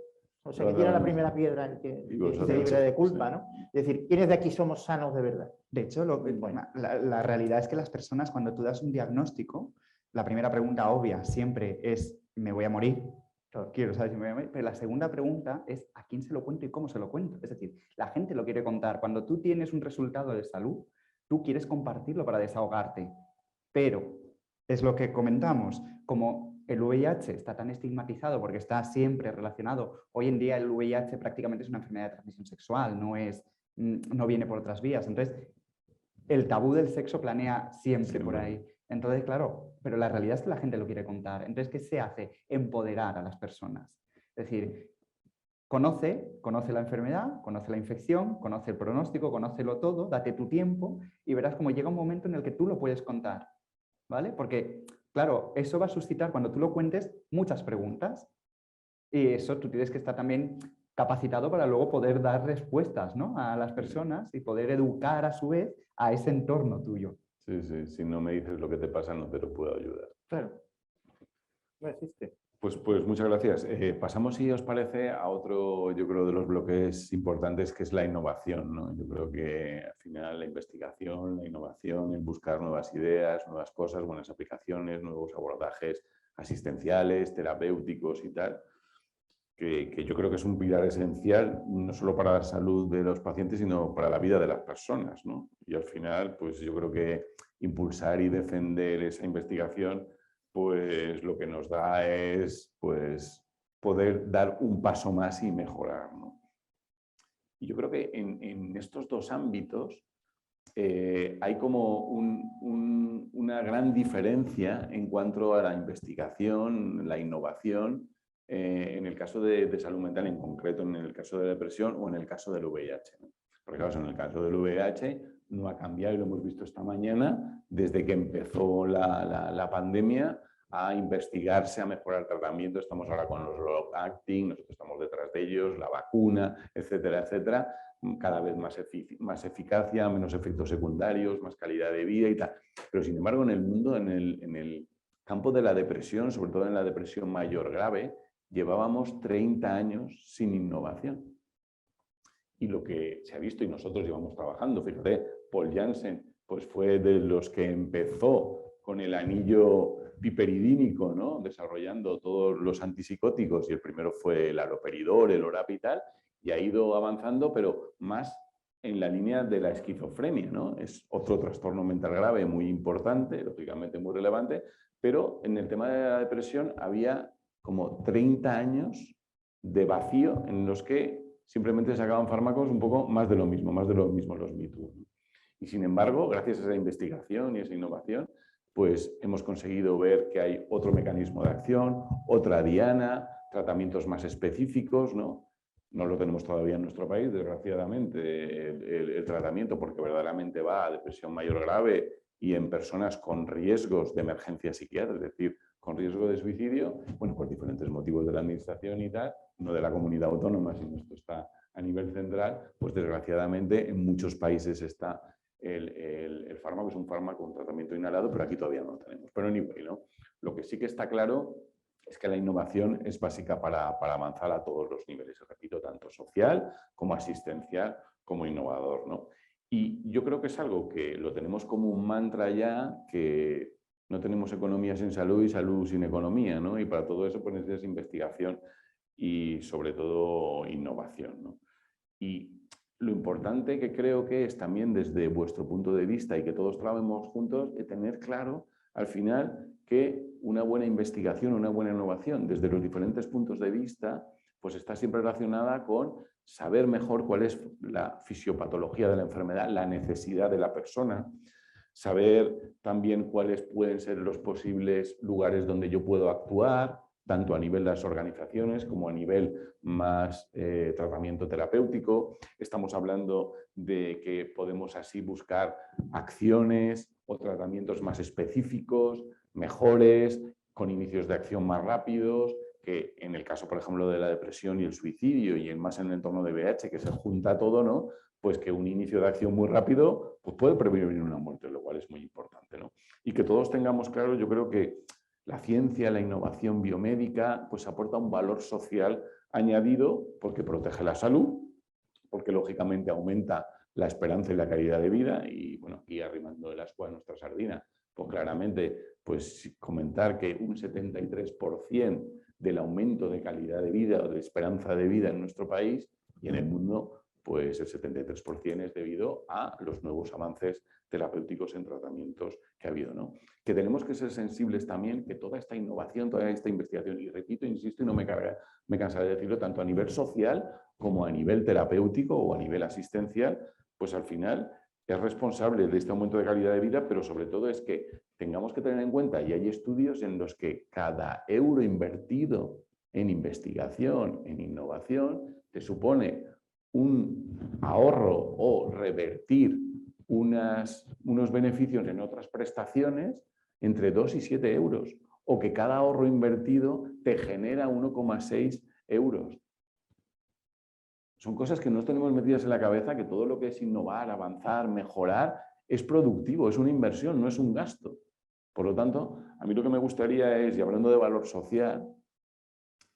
P: O sea, que tira la primera piedra el que se libre de culpa, ¿no? Es decir, ¿quiénes de aquí somos sanos de verdad?
Q: De hecho, la realidad es que las personas, cuando tú das un diagnóstico, la primera pregunta obvia siempre es, ¿me voy a morir? Quiero saber si me voy a morir. Pero la segunda pregunta es, ¿a quién se lo cuento y cómo se lo cuento? Es decir, la gente lo quiere contar. Cuando tú tienes un resultado de salud, tú quieres compartirlo para desahogarte. Pero es lo que comentamos, como el VIH está tan estigmatizado porque está siempre relacionado. Hoy en día el VIH prácticamente es una enfermedad de transmisión sexual, no viene por otras vías. Entonces, el tabú del sexo planea siempre por ahí. Entonces, claro, pero la realidad es que la gente lo quiere contar. Entonces, ¿qué se hace? Empoderar a las personas. Es decir, conoce la enfermedad, conoce la infección, conoce el pronóstico, conócelo todo, date tu tiempo y verás cómo llega un momento en el que tú lo puedes contar, ¿vale? Porque, claro, eso va a suscitar, cuando tú lo cuentes, muchas preguntas. Y eso tú tienes que estar también capacitado para luego poder dar respuestas, ¿no?, a las personas y poder educar a su vez a ese entorno tuyo.
B: Sí, sí. Si no me dices lo que te pasa, no te lo puedo ayudar.
P: Claro. No existe.
B: Pues muchas gracias. Pasamos, si os parece, a otro, yo creo, de los bloques importantes, que es la innovación, ¿no? Yo creo que al final la investigación, la innovación, el buscar nuevas ideas, nuevas cosas, buenas aplicaciones, nuevos abordajes asistenciales, terapéuticos y tal, que yo creo que es un pilar esencial, no solo para la salud de los pacientes, sino para la vida de las personas, ¿no? Y al final, pues yo creo que impulsar y defender esa investigación, pues lo que nos da es, pues, poder dar un paso más y mejorar, ¿no? Y yo creo que en estos dos ámbitos hay como una gran diferencia en cuanto a la investigación, la innovación, en el caso de salud mental, en concreto en el caso de depresión o en el caso del VIH, ¿no? Porque claro, en el caso del VIH no ha cambiado, y lo hemos visto esta mañana, desde que empezó la pandemia, a investigarse, a mejorar el tratamiento. Estamos ahora con los long acting, nosotros estamos detrás de ellos, la vacuna, etcétera, etcétera. Cada vez más eficacia, menos efectos secundarios, más calidad de vida y tal. Pero sin embargo, en el mundo, en el campo de la depresión, sobre todo en la depresión mayor grave, llevábamos 30 años sin innovación. Y lo que se ha visto, y nosotros llevamos trabajando, fíjate, Paul Janssen pues fue de los que empezó con el anillo piperidínico, ¿no?, desarrollando todos los antipsicóticos, y el primero fue el haloperidol, el Orap y tal, y ha ido avanzando, pero más en la línea de la esquizofrenia, ¿no? Es otro trastorno mental grave muy importante, lógicamente muy relevante, pero en el tema de la depresión había como 30 años de vacío en los que simplemente sacaban fármacos un poco más de lo mismo, los Me Too. Y sin embargo, gracias a esa investigación y esa innovación, pues hemos conseguido ver que hay otro mecanismo de acción, otra diana, tratamientos más específicos, ¿no? No lo tenemos todavía en nuestro país, desgraciadamente, el tratamiento, porque verdaderamente va a depresión mayor grave y en personas con riesgos de emergencia psiquiátrica, es decir, con riesgo de suicidio, bueno, por diferentes motivos de la administración y tal, no de la comunidad autónoma, sino esto está a nivel central, pues desgraciadamente en muchos países está el fármaco, es un fármaco, un tratamiento inhalado, pero aquí todavía no lo tenemos. Pero anyway, ¿no? Lo que sí que está claro es que la innovación es básica para avanzar a todos los niveles, repito, tanto social como asistencial como innovador, ¿no? Y yo creo que es algo que lo tenemos como un mantra ya, que no tenemos economía sin salud y salud sin economía, ¿no? Y para todo eso pues necesitas investigación y sobre todo innovación, ¿no? Y lo importante que creo que es también desde vuestro punto de vista y que todos trabajemos juntos, es tener claro al final que una buena investigación, una buena innovación desde los diferentes puntos de vista, pues está siempre relacionada con saber mejor cuál es la fisiopatología de la enfermedad, la necesidad de la persona, saber también cuáles pueden ser los posibles lugares donde yo puedo actuar, tanto a nivel de las organizaciones como a nivel más tratamiento terapéutico. Estamos hablando de que podemos así buscar acciones o tratamientos más específicos, mejores, con inicios de acción más rápidos, que en el caso, por ejemplo, de la depresión y el suicidio, y más en el entorno de VIH, que se junta todo, ¿no? Pues que un inicio de acción muy rápido pues puede prevenir una muerte, lo cual es muy importante, ¿no? Y que todos tengamos claro, yo creo que la ciencia, la innovación biomédica, pues aporta un valor social añadido porque protege la salud, porque lógicamente aumenta la esperanza y la calidad de vida. Y bueno, aquí arrimando el ascua a nuestra sardina, pues claramente pues comentar que un 73% del aumento de calidad de vida o de esperanza de vida en nuestro país y en el mundo, pues el 73% es debido a los nuevos avances terapéuticos en tratamientos que ha habido, ¿no? Que tenemos que ser sensibles también que toda esta innovación, toda esta investigación, y repito, insisto y no me cansaré de decirlo, tanto a nivel social como a nivel terapéutico o a nivel asistencial, pues al final es responsable de este aumento de calidad de vida, pero sobre todo es que tengamos que tener en cuenta, y hay estudios en los que cada euro invertido en investigación, en innovación, te supone un ahorro o revertir unos beneficios en otras prestaciones entre 2 y 7 euros, o que cada ahorro invertido te genera 1,6 euros. Son cosas que no tenemos metidas en la cabeza, que todo lo que es innovar, avanzar, mejorar, es productivo, es una inversión, no es un gasto. Por lo tanto, a mí lo que me gustaría es, y hablando de valor social,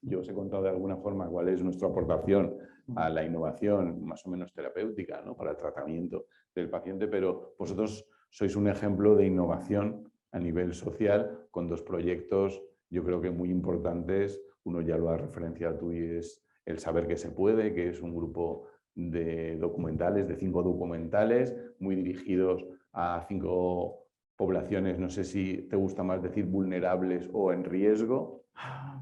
B: yo os he contado de alguna forma cuál es nuestra aportación a la innovación más o menos terapéutica, ¿no?, para el tratamiento del paciente, pero vosotros sois un ejemplo de innovación a nivel social con 2 proyectos, yo creo que muy importantes. Uno ya lo has referenciado tú y es El Saber que se puede, que es un grupo de documentales, de 5 documentales, muy dirigidos a 5 poblaciones, no sé si te gusta más decir vulnerables o en riesgo.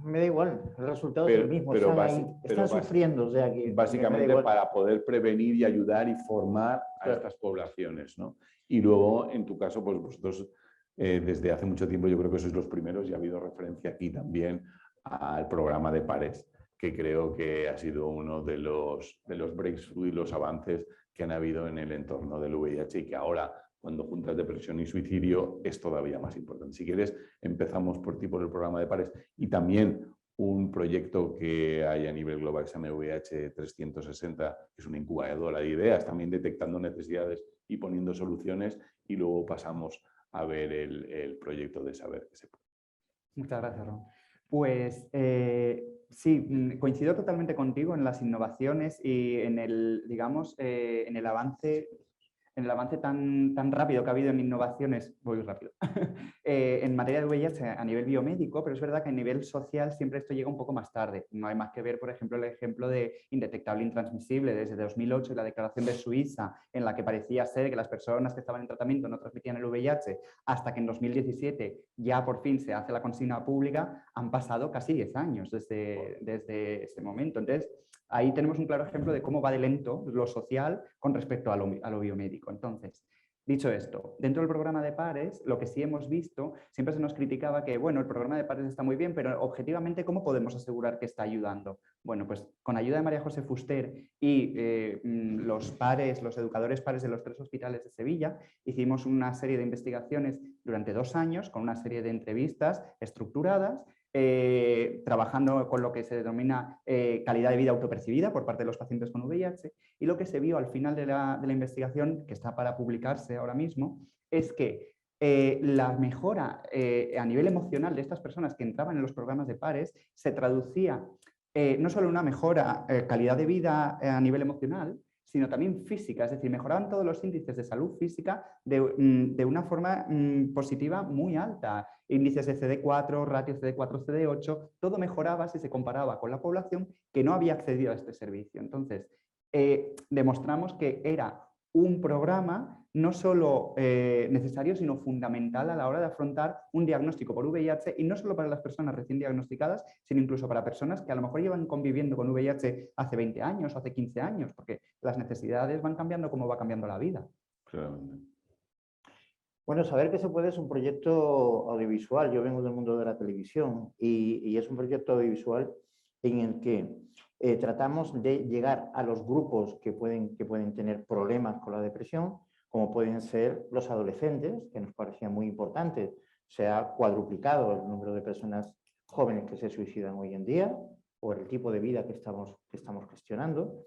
P: Me da igual, el resultado es el mismo, están sufriendo. O sea, que
B: básicamente para poder prevenir y ayudar y formar a estas poblaciones, ¿no? Y luego, en tu caso, pues vosotros desde hace mucho tiempo yo creo que sois los primeros, y ha habido referencia aquí también al programa de pares, que creo que ha sido uno de los breakthroughs y los avances que han habido en el entorno del VIH, y que ahora, cuando juntas depresión y suicidio, es todavía más importante. Si quieres, empezamos por ti, por el programa de pares, y también un proyecto que hay a nivel global que se llama VIH 360, que es una incubadora de ideas, también detectando necesidades y poniendo soluciones, y luego pasamos a ver el proyecto de Saber que se puede.
Q: Muchas gracias, Ron. Pues sí, coincido totalmente contigo en las innovaciones y en el, digamos, en el avance tan rápido que ha habido en innovaciones, voy rápido, en materia de VIH a nivel biomédico, pero es verdad que a nivel social siempre esto llega un poco más tarde. No hay más que ver, por ejemplo, el ejemplo de indetectable intransmisible desde 2008 y la declaración de Suiza, en la que parecía ser que las personas que estaban en tratamiento no transmitían el VIH, hasta que en 2017 ya por fin se hace la consigna pública. Han pasado casi 10 años desde ese momento. Entonces, ahí tenemos un claro ejemplo de cómo va de lento lo social con respecto a lo biomédico. Entonces, dicho esto, dentro del programa de pares, lo que sí hemos visto, siempre se nos criticaba que, bueno, el programa de pares está muy bien, pero objetivamente, ¿cómo podemos asegurar que está ayudando? Bueno, pues con ayuda de María José Fuster y los pares, los educadores pares de los 3 hospitales de Sevilla, hicimos una serie de investigaciones durante 2 años con una serie de entrevistas estructuradas, trabajando con lo que se denomina calidad de vida autopercibida por parte de los pacientes con VIH, y lo que se vio al final de la investigación, que está para publicarse ahora mismo, es que la mejora a nivel emocional de estas personas que entraban en los programas de pares se traducía no solo en una mejora calidad de vida a nivel emocional, sino también física, es decir, mejoraban todos los índices de salud física de una forma positiva muy alta. Índices de CD4, ratios CD4, CD8, todo mejoraba si se comparaba con la población que no había accedido a este servicio. Entonces, demostramos que era un programa no solo necesario, sino fundamental a la hora de afrontar un diagnóstico por VIH, y no solo para las personas recién diagnosticadas, sino incluso para personas que a lo mejor llevan conviviendo con VIH hace 20 años o hace 15 años, porque las necesidades van cambiando como va cambiando la vida.
B: Claramente.
P: Bueno, Saber que se puede es un proyecto audiovisual. Yo vengo del mundo de la televisión y es un proyecto audiovisual en el que tratamos de llegar a los grupos que pueden tener problemas con la depresión, como pueden ser los adolescentes, que nos parecía muy importante. Se ha cuadruplicado el número de personas jóvenes que se suicidan hoy en día por el tipo de vida que estamos gestionando.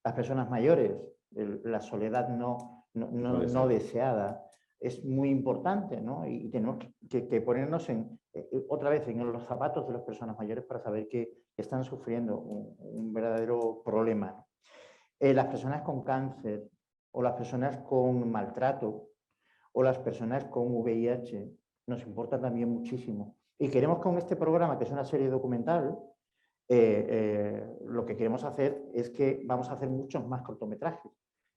P: Las personas mayores, la soledad no deseada, es muy importante, ¿no? Y tenemos que ponernos otra vez en los zapatos de las personas mayores para saber que están sufriendo un verdadero problema, ¿no? Las personas con cáncer o las personas con maltrato o las personas con VIH nos importa también muchísimo. Y queremos con este programa, que es una serie documental, lo que queremos hacer es que vamos a hacer muchos más cortometrajes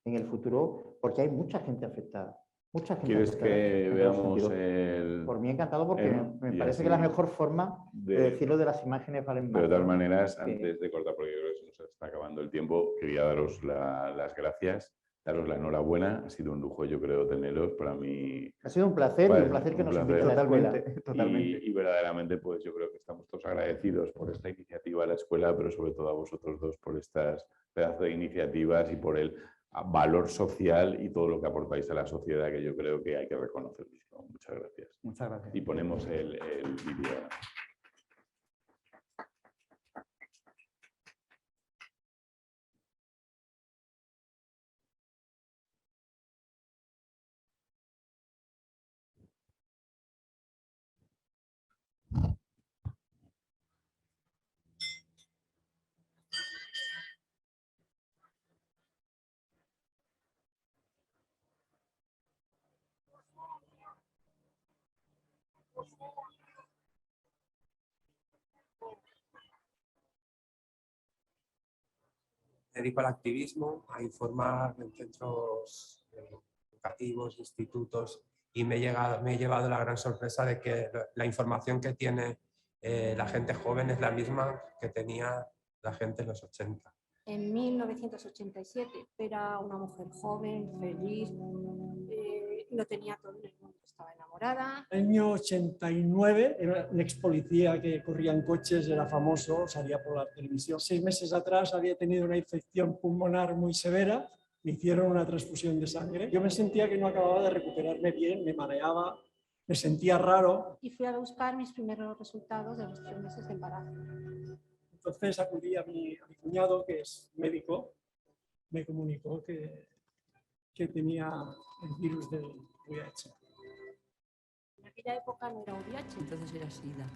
P: en el futuro, porque hay mucha gente afectada. Mucha gente
B: ¿Quieres
P: afectada
B: que
P: en
B: veamos
P: todos los
B: el...?
P: Por mí encantado, porque me
B: y
P: parece
B: así
P: que la mejor forma de decirlo de las imágenes valen más.
B: Pero de todas maneras,
P: Que-
B: antes de cortar, porque yo creo que se nos está acabando el tiempo, quería daros las gracias, daros la enhorabuena. Ha sido un lujo, yo creo, teneros. Para mí...
P: Ha sido un placer, y
B: Vale,
P: un placer que
B: un
P: nos
B: placer.
P: inviten a la escuela.
Q: Totalmente.
B: Y verdaderamente, pues yo creo que estamos todos agradecidos por esta iniciativa a la escuela, pero sobre todo a vosotros dos por estas pedazos de iniciativas y por el valor social y todo lo que aportáis a la sociedad, que yo creo que hay que reconocerlo. Muchas gracias.
Q: Muchas gracias.
B: Y ponemos el vídeo.
R: Me dedico al activismo, a informar en centros educativos, institutos, y me he llevado la gran sorpresa de que la información que tiene la gente joven es la misma que tenía la gente en los 80.
S: En 1987 era una mujer joven, feliz, lo tenía todo en el mundo, estaba enamorada.
T: En el año 89 era un ex policía que corría en coches, era famoso, salía por la televisión. 6 meses atrás había tenido una infección pulmonar muy severa, me hicieron una transfusión de sangre. Yo me sentía que no acababa de recuperarme bien, me mareaba, me sentía raro.
S: Y fui a buscar mis primeros resultados de los 3 meses de embarazo.
T: Entonces acudí a mi cuñado, que es médico, me comunicó que tenía el virus del VIH.
S: En aquella época no era VIH.
U: Entonces era SIDA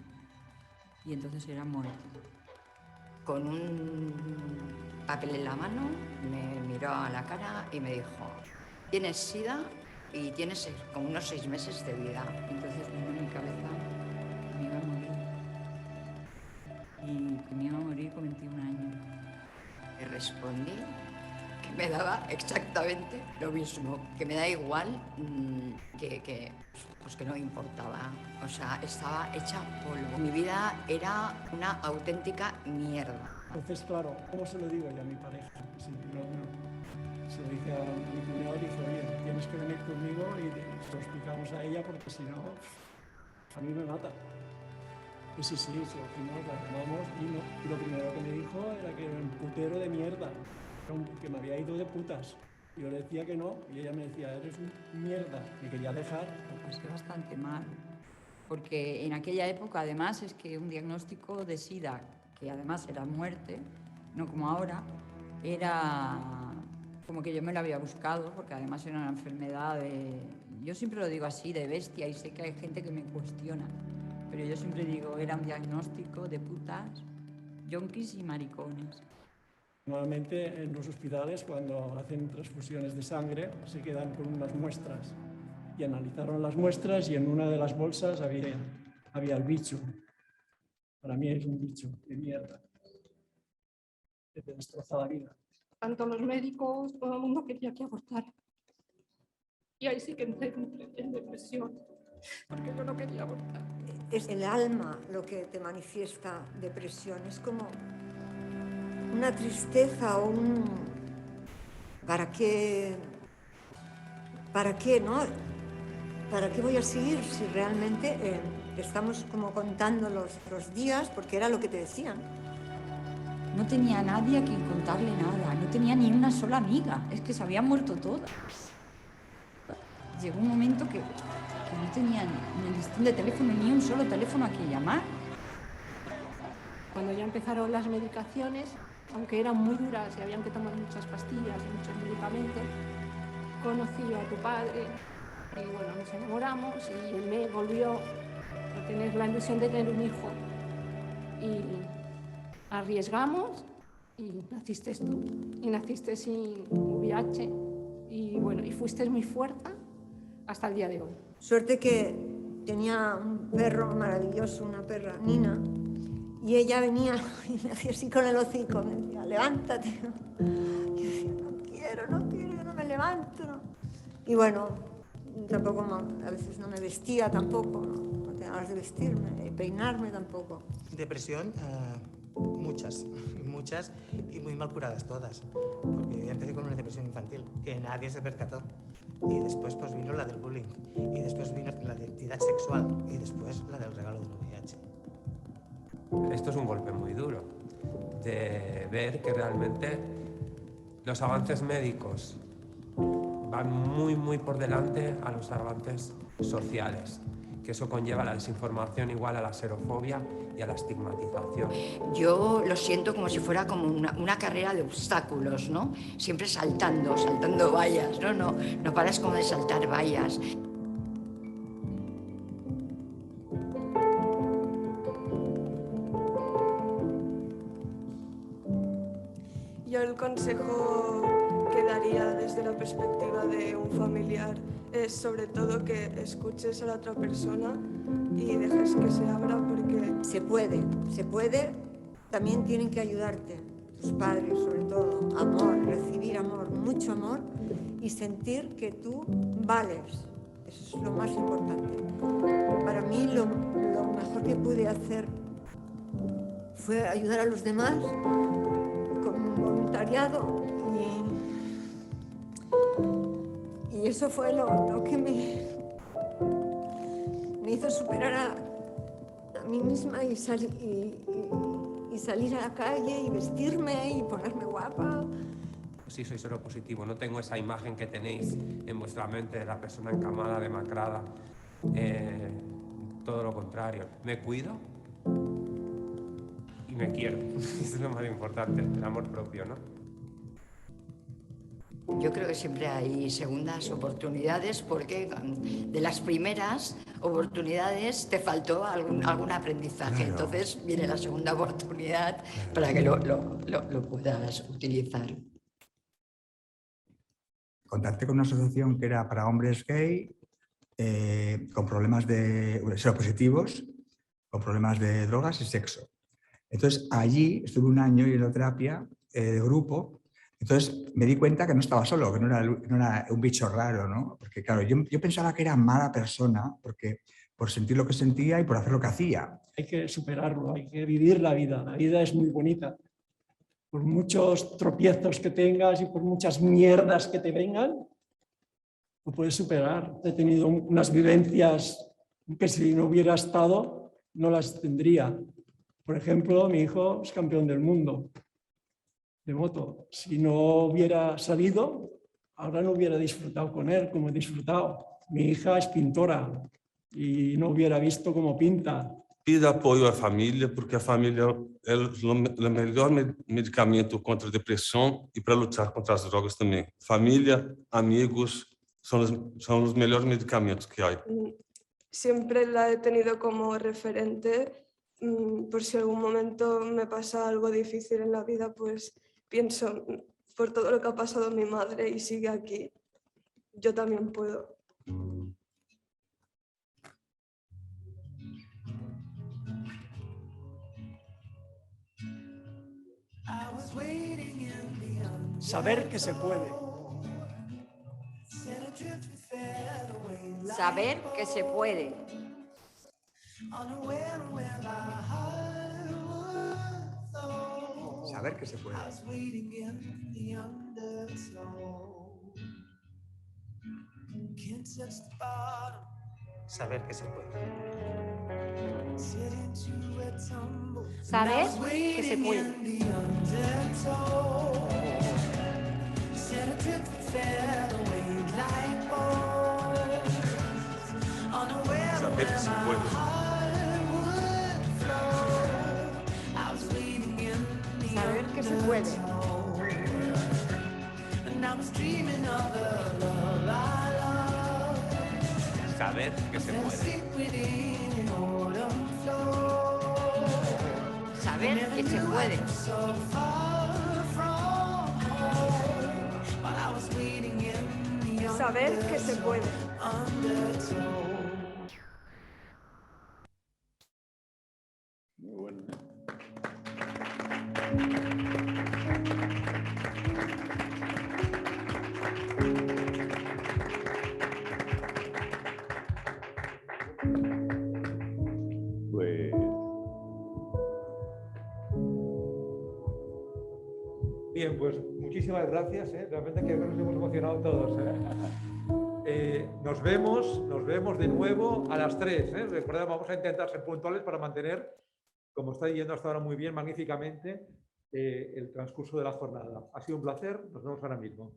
U: y entonces era muerte.
V: Con un papel en la mano, me miró a la cara y me dijo: tienes SIDA y tienes como unos 6 meses de vida.
U: Entonces vino en mi cabeza que me iba a morir. Y que me iba a morir con 21 años.
V: Y respondí que me daba exactamente lo mismo, que me da igual, pues que no me importaba. O sea, estaba hecha polvo. Mi vida era una auténtica mierda.
T: Entonces, claro, ¿cómo se lo digo yo a mi pareja? Sí, se lo dije a mi cuñado y dije: oye, tienes que venir conmigo, y se lo explicamos a ella, porque si no, a mí me mata. Y sí, se lo fuimos, la llamamos, y lo primero que me dijo era que era un putero de mierda, que me había ido de putas. Yo le decía que no, y ella me decía: eres un mierda, me quería dejar.
U: Pues que bastante mal, porque en aquella época además es que un diagnóstico de SIDA, que además era muerte, no como ahora, era como que yo me lo había buscado, porque además era una enfermedad yo siempre lo digo así, de bestia, y sé que hay gente que me cuestiona, pero yo siempre digo, era un diagnóstico de putas, yonkis y maricones.
T: Normalmente en los hospitales, cuando hacen transfusiones de sangre, se quedan con unas muestras, y analizaron las muestras, y en una de las bolsas había el bicho. Para mí es un bicho de mierda que te destroza la vida.
S: Tanto los médicos, todo el mundo quería que abortara. Y ahí sí que entré en depresión, porque yo no quería abortar.
W: Es el alma lo que te manifiesta depresión, es como una tristeza o un... ¿Para qué, no? ¿Para qué voy a seguir si realmente estamos como contando los días? Porque era lo que te decían.
U: No tenía nadie a quien contarle nada, no tenía ni una sola amiga, es que se habían muerto todas. Llegó un momento que no tenía ni el listón de teléfono, ni un solo teléfono a quien llamar.
S: Cuando ya empezaron las medicaciones, aunque eran muy duras y habían que tomar muchas pastillas y muchos medicamentos, conocí a tu padre. Y bueno, nos enamoramos y él me volvió a tener la ilusión de tener un hijo. Y arriesgamos y naciste tú. Y naciste sin VIH. Y bueno, y fuiste muy fuerte hasta el día de hoy.
W: Suerte que tenía un perro maravilloso, una perra, Nina, y ella venía y me hacía así con el hocico, me decía, levántate. Y yo decía, no quiero, no me levanto. No. Y bueno, tampoco, a veces no me vestía tampoco, no tenía ganas de vestirme, peinarme tampoco.
A: Depresión, muchas y muy mal curadas todas, porque yo empecé con una depresión infantil que nadie se percató. Y después pues vino la del bullying, y después vino la de identidad sexual, y después la del regalo del VIH.
R: Esto es un golpe muy duro, de ver que realmente los avances médicos van muy por delante a los avances sociales, que eso conlleva la desinformación igual a la xerofobia y a la estigmatización.
V: Yo lo siento como si fuera como una carrera de obstáculos, ¿no? Siempre saltando vallas, no paras como de saltar vallas.
C: Yo el consejo que daría desde la perspectiva de un familiar es sobre todo que escuches a la otra persona y dejes que se abra porque...
W: Se puede, también tienen que ayudarte, tus padres sobre todo, amor, recibir amor, mucho amor y sentir que tú vales, eso es lo más importante. Para mí lo mejor que pude hacer fue ayudar a los demás con voluntariado y eso fue lo que me hizo superar a mí misma y salir a la calle y vestirme y ponerme guapa.
R: Sí, soy seropositivo, no tengo esa imagen que tenéis en vuestra mente de la persona encamada, demacrada. Todo lo contrario, me cuido y me quiero. Eso es lo más importante, el amor propio, ¿no?
V: Yo creo que siempre hay segundas oportunidades porque de las primeras oportunidades te faltó algún aprendizaje. Claro. Entonces viene la segunda oportunidad para que lo puedas utilizar.
D: Contacté con una asociación que era para hombres gay con problemas de seropositivos, con problemas de drogas y sexo. Entonces allí estuve un año en la terapia de grupo. Entonces me di cuenta que no estaba solo, que no era un bicho raro, ¿no? Porque claro, yo pensaba que era mala persona por sentir lo que sentía y por hacer lo que hacía.
T: Hay que superarlo, hay que vivir la vida. La vida es muy bonita. Por muchos tropiezos que tengas y por muchas mierdas que te vengan, lo puedes superar. He tenido unas vivencias que si no hubiera estado, no las tendría. Por ejemplo, mi hijo es campeón del mundo de moto. Si no hubiera salido, ahora no hubiera disfrutado con él como he disfrutado. Mi hija es pintora y no hubiera visto cómo pinta.
X: Pida apoio à família, porque a família é o melhor medicamento contra a depressão e para lutar contra as drogas também. Família, amigos, son los mejores medicamentos que hay.
C: Siempre la he tenido como referente, por si algún momento me pasa algo difícil en la vida, pues pienso, por todo lo que ha pasado mi madre y sigue aquí, yo también puedo.
T: Saber que se puede.
U: Saber que se puede.
D: Saber que se puede.
A: Saber que se puede.
U: Saber que se puede.
X: Saber que se puede.
U: Saber que se puede.
E: Saber que se puede.
V: Saber que se puede.
C: Saber que se puede.
B: Muy bueno. Pues
F: bien, pues muchísimas gracias. Realmente creo que nos hemos emocionado todos. Nos vemos de nuevo a las 3. Recordad, vamos a intentar ser puntuales para mantener, como está yendo hasta ahora muy bien, magníficamente, el transcurso de la jornada. Ha sido un placer. Nos vemos ahora mismo.